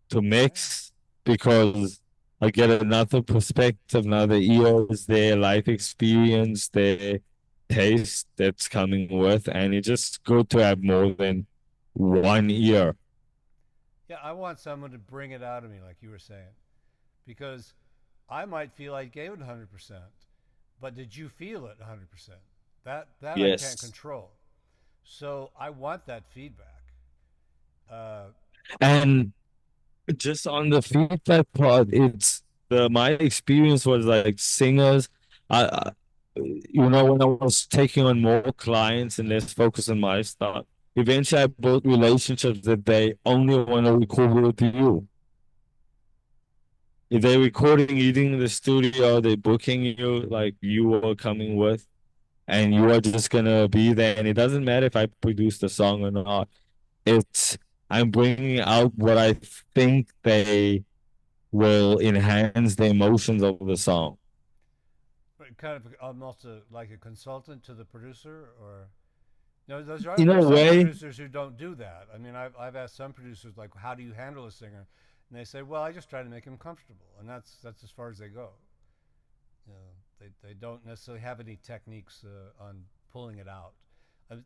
to yeah. mix because I get another perspective, another ears, their life experience, their taste that's coming with, and it's just good to have more than one ear. Yeah, I want someone to bring it out of me, like you were saying, because I might feel I gave it 100%, but did you feel it 100%? That I can't Yes. control. So I want that feedback. Uh, And just on the feedback part, it's my experience was like singers. I when I was taking on more clients and less focus on my stuff, eventually I built relationships that they only want to record with you. If they're recording eating in the studio, they're booking you like you are coming with, and you are just gonna be there. And it doesn't matter if I produce the song or not. It's I'm bringing out what I think they will enhance the emotions of the song. but kind of almost like a consultant to the producer, or no? In a There's some way, producers who don't do that. I mean, I've asked some producers like, how do you handle a singer? And they say, well, I just try to make him comfortable, and that's as far as they go. They don't necessarily have any techniques on pulling it out.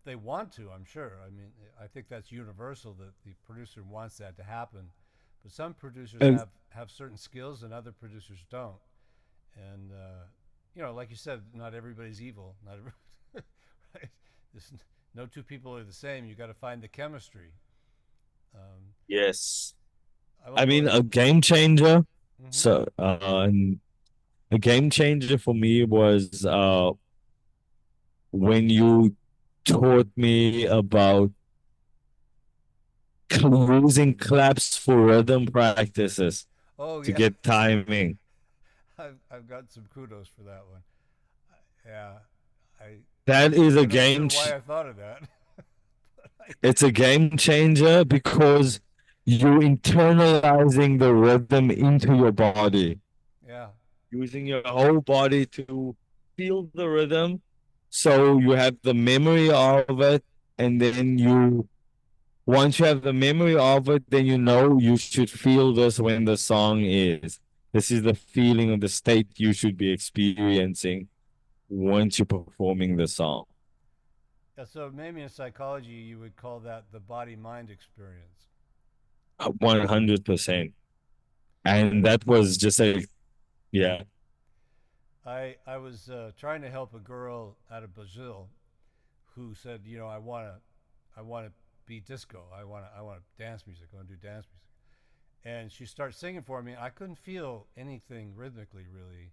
They want to, I'm sure. I mean, I think that's universal that the producer wants that to happen. But some producers uh, have certain skills and other producers don't. And like you said, not everybody's evil. Not every, right? There's no two people are the same. You got to find the chemistry. Um, Yes. I I won't go mean, into. a game changer. Hmm. So, a game changer for me was when you taught me about using claps for rhythm practices Oh to yeah, get timing. I've got some kudos for that one. Yeah, I That is a I'm not sure game why ch I thought of that. I It's a game changer because you're internalizing the rhythm into your body, yeah, using your whole body to feel the rhythm. So you have the memory of it, and then once you have the memory of it, then you know you should feel this when the song is. This is the feeling of the state you should be experiencing once you're performing the song. yeah. So maybe in psychology you would call that the body mind experience. 100%. Yeah. And that was just a, yeah, I was trying to help a girl out of Brazil who said, I want to be disco. I want dance music. I want to do dance music. And she started singing for me. I couldn't feel anything rhythmically, really.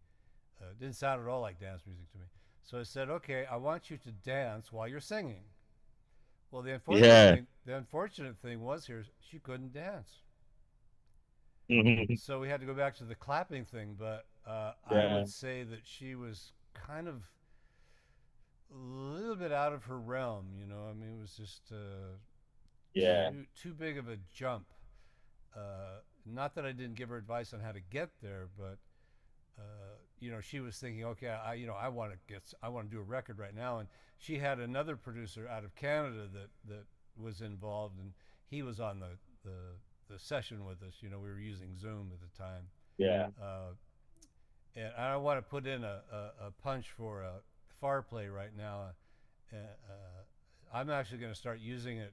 It didn't sound at all like dance music to me. So I said, okay, I want you to dance while you're singing. Well, yeah. the unfortunate thing was here, she couldn't dance. Mhm. So we had to go back to the clapping thing. But I Yeah, would say that she was kind of a little bit out of her realm. I mean, it was just yeah, too big of a jump. Not that I didn't give her advice on how to get there, but she was thinking, okay, I want to do a record right now, and she had another producer out of Canada that was involved, and he was on the session with us. We were using Zoom at the time, yeah, uh, and I want to put in a punch for Farplay right now. I'm actually going to start using it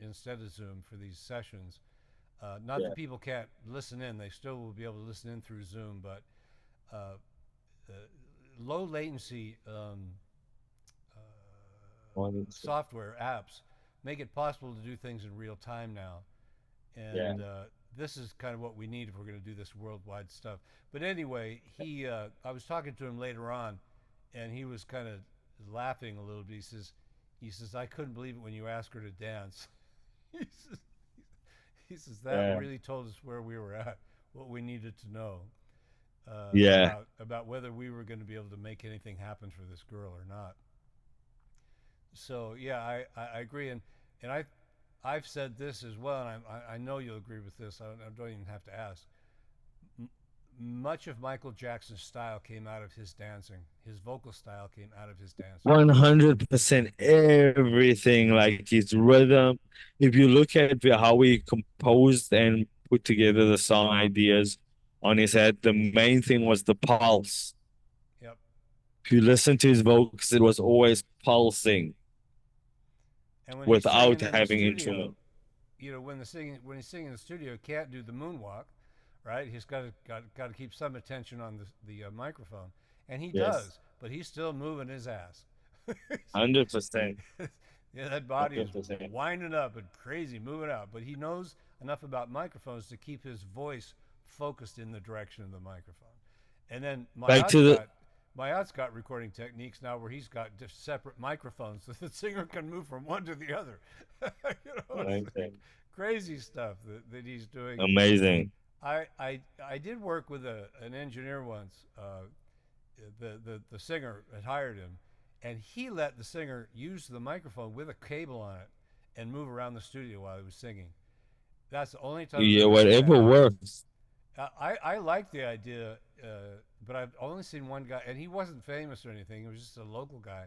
instead of Zoom for these sessions. Not yeah. that people can't listen in; they still will be able to listen in through Zoom. But uh, uh, low latency Honestly. software apps make it possible to do things in real time now, Yeah, and this is kind of what we need if we're going to do this worldwide stuff. But anyway, I was talking to him later on, and he was kind of laughing a little bit. He says, I couldn't believe it when you asked her to dance. he says, he says that yeah, really told us where we were at, what we needed to know yeah, about whether we were going to be able to make anything happen for this girl or not. So yeah, I agree, and I've said this as well, and I know you'll agree with this. I don't even have to ask. M- Much of Michael Jackson's style came out of his dancing. His vocal style came out of his dancing. 100% everything, like his rhythm. If you look at how he composed and put together the song ideas on his head, the main thing was the pulse. Yep. If you listen to his vocals, it was always pulsing And when he's without singing in the having studio, instrument. when he's singing in the studio, he can't do the moonwalk, right? He's got to keep some attention on the microphone, and he Yes, does, but he's still moving his ass. 100%, Yeah, that body is 100%. winding up and crazy, moving out. But he knows enough about microphones to keep his voice focused in the direction of the microphone. And then Back to the, Mayat's got recording techniques now where he's got just separate microphones so the singer can move from one to the other. It's amazing, crazy stuff that he's doing. amazing. I did work with an engineer once. The singer had hired him, and he let the singer use the microphone with a cable on it and move around the studio while he was singing. That's the only time I've Yeah, ever seen that whatever happen. works. I like the idea, but I've only seen one guy, and he wasn't famous or anything. He was just a local guy.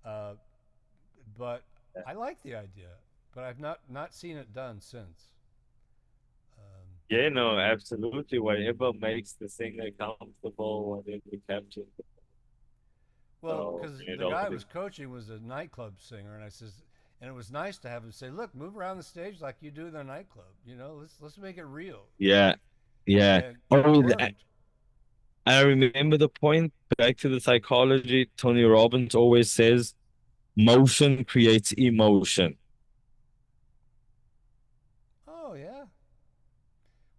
Uh, but I like the idea, but I've not seen it done since. Um, Yeah, no, absolutely. Whatever makes the singer comfortable, whatever captures. Well, So, because you the know, guy I was coaching was a nightclub singer, and I says, and it was nice to have him say, "Look, move around the stage like you do in the nightclub. Let's make it real." yeah, yeah. And it Oh, worked. I remember the point. back to the psychology, Tony Robbins always says motion creates emotion. Oh yeah.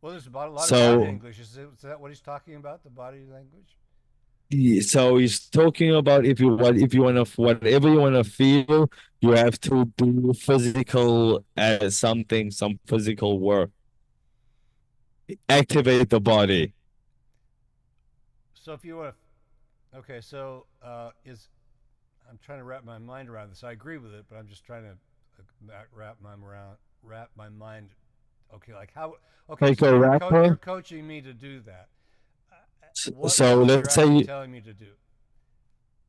Well, there's about a lot of body So, language. Is that what he's talking about? The body language? so he's talking about if you want to whatever you want to feel, you have to do physical something, some physical work. Activate the body. So if you want to, okay. So is I'm trying to wrap my mind around this. I agree with it, but I'm just trying to wrap my mind. Okay, like how? Okay, Like so a you're rapper. coaching me to do that. What So is it you're let's actually say telling me to do?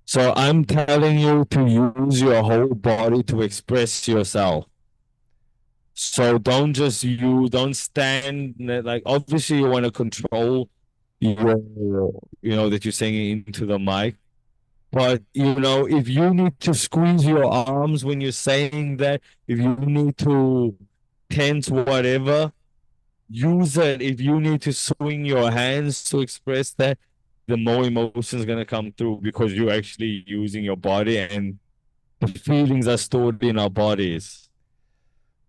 so I'm telling you to use your whole body to express yourself. So don't stand like obviously you want to control your that you're saying into the mic. But if you need to squeeze your arms when you're saying that, if you need to tense whatever, use it. If you need to swing your hands to express that, the more emotions gonna come through because you're actually using your body and the feelings are stored in our bodies.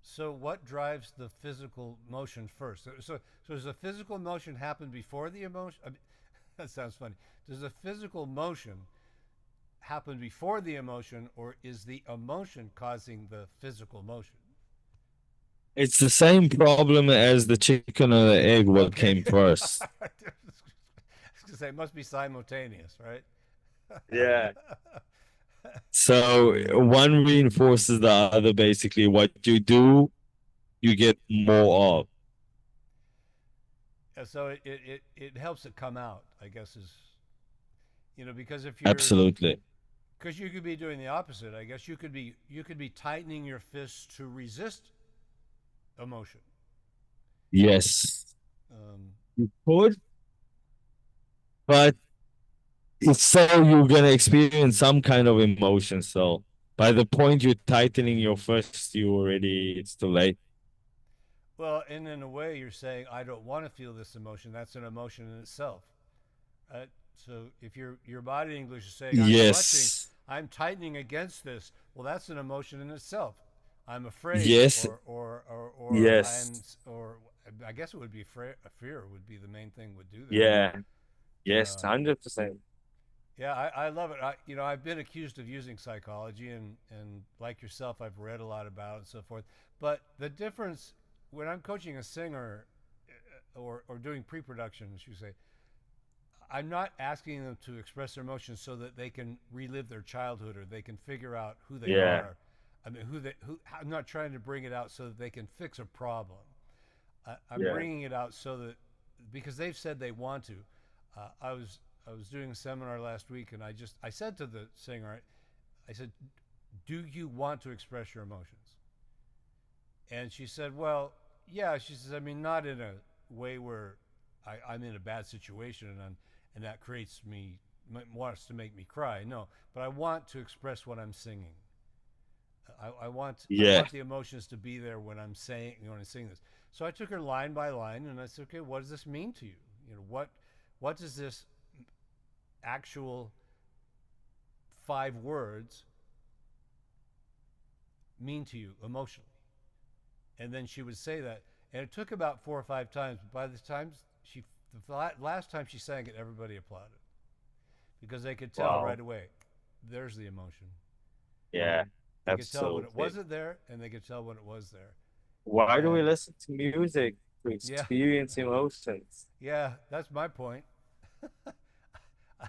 So what drives the physical motion first? So does the physical motion happen before the emotion? I mean, that sounds funny. Does the physical motion happen before the emotion, or is the emotion causing the physical motion? It's the same problem as the chicken or the egg, what Okay. came first. I was gonna say it must be simultaneous, right? Yeah. So one reinforces the other, basically. What you do, you get more of. So it helps it come out, I guess, is because if you're Absolutely. because you could be doing the opposite. I guess you could be tightening your fists to resist emotion. Yes. Um, You could, but it's so you're gonna experience some kind of emotion. So by the point you're tightening your fist, it's too late. well, and in a way, you're saying I don't want to feel this emotion. That's an emotion in itself. So if your body English is saying I'm clutching, Yes. I'm tightening against this, well, that's an emotion in itself. I'm afraid, Yes. or I'm Yes. or I guess it would be fear would be the main thing would do that. Yeah. Yes. Uh, 100%. yeah, I love it. I've been accused of using psychology, and like yourself, I've read a lot about it and so forth. But the difference when I'm coaching a singer or doing pre-production, as you say, I'm not asking them to express their emotions so that they can relive their childhood or they can figure out who they Yeah. are. I mean, I'm not trying to bring it out so that they can fix a problem. I'm Yeah. bringing it out so that because they've said they want to. I was doing a seminar last week, and I said to the singer, I said, "Do you want to express your emotions?" And she said, "Well, yeah." She says, "I mean, not in a way where I'm in a bad situation and that creates me wants to make me cry. No, but I want to express what I'm singing. I Yeah. want the emotions to be there when I'm saying when I sing this." So I took her line by line, and I said, "Okay, what does this mean to you? What does this actual 5 words mean to you emotionally?" And then she would say that, and it took about 4 or 5 times. But by the time the last time she sang it, everybody applauded because they could tell right Wow. away. There's the emotion. Yeah. They could tell when it Absolutely. wasn't there, and they could tell when it was there. Why do we And listen to music to yeah, experience emotions? yeah, that's my point.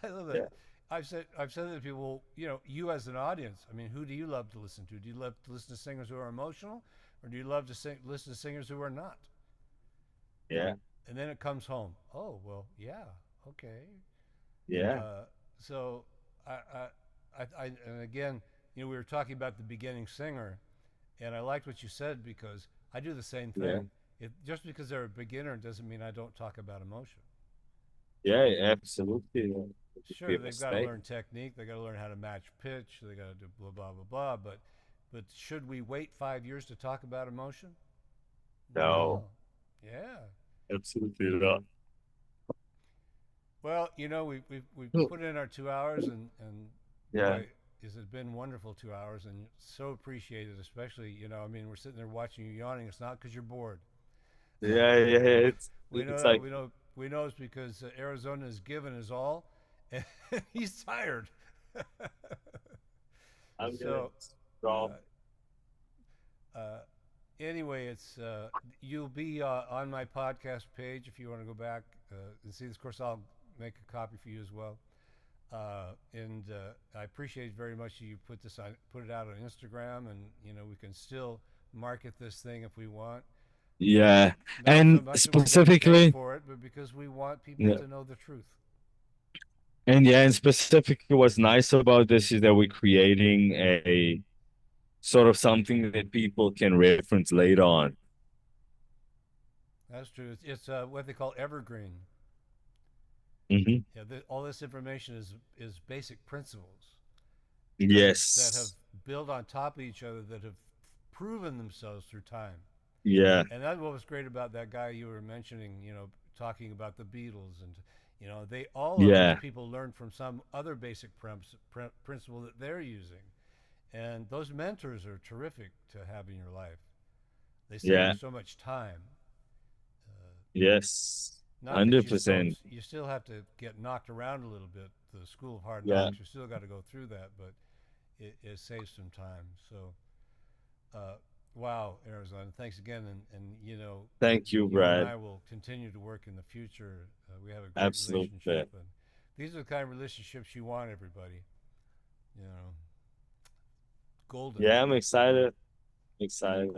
I love that. Yeah. I've said that to people. Well, you as an audience. I mean, who do you love to listen to? Do you love to listen to singers who are emotional, or do you love to listen to singers who are not? Yeah. And then it comes home. Oh well, yeah, okay. Yeah. Uh, so and again, we were talking about the beginning singer, and I liked what you said because I do the same Yeah. thing. Just because they're a beginner doesn't mean I don't talk about emotion. Yeah. Absolutely. It would be Sure, a they've got to mistake. learn technique. They got to learn how to match pitch. They got to do blah blah blah blah. But should we wait 5 years to talk about emotion? No, No. Yeah. absolutely not. Well, we put in our 2 hours, and Yeah, boy, has it been wonderful 2 hours, and so appreciated. Especially, I mean, we're sitting there watching you yawning. It's not because you're bored. yeah, yeah. We know It's that. like We know it's because Arizona has given his all, and he's tired. I'm getting So, strong. uh, uh, anyway, it's you'll be on my podcast page if you want to go back and see this. Of course, I'll make a copy for you as well. And I appreciate very much you put it out on Instagram, and we can still market this thing if we want. Yeah, Not so and much that we're getting paid specifically, for it, but because we want people yeah, to know the truth. and specifically, what's nice about this is that we're creating a sort of something that people can reference later on. That's true. It's what they call evergreen. Hmm. Yeah, all this information is basic principles that have Yes. built on top of each other, that have proven themselves through time. Yeah. And that's what was great about that guy you were mentioning, talking about the Beatles. And, they all of those Yeah. people learned from some other basic principle that they're using. And those mentors are terrific to have in your life. They save you Yeah. so much time. Uh, Yes. Not that you still 100%. you still have to get knocked around a little bit. The school of hard Yeah. knocks, you still got to go through that, but it saves some time. So, uh, wow, Arizona, thanks again, and Thank you, you and Brad. I will continue to work in the future. We have a great Absolutely. relationship, and these are the kind of relationships you want, everybody. You know, golden. Yeah, I'm excited. Excited.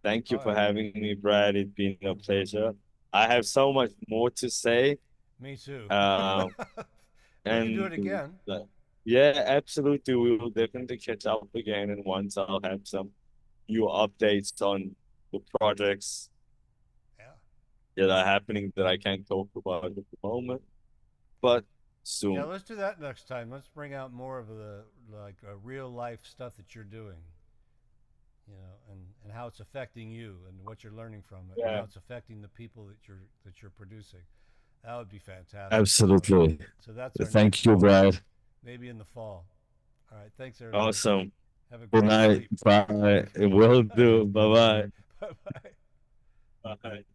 Thank All you for right, having me, Brad. It's been a pleasure. I have so much more to say. me too. Uh, We can do and it again. uh, yeah, absolutely. We will definitely catch up again. And once I'll have some new updates on the projects Yeah. that are happening that I can't talk about at the moment, but Yeah, soon. let's do that next time. Let's bring out more of the real life stuff that you're doing, and how it's affecting you and what you're learning from it and Yeah, how it's affecting the people that you're producing. That would be fantastic. absolutely. So that's our next Thank you, goal, Brad. maybe in the fall. All right, thanks, Arizona. Awesome. Have a Good great night. sleep. Bye. It will do. Bye Bye bye. bye. Bye.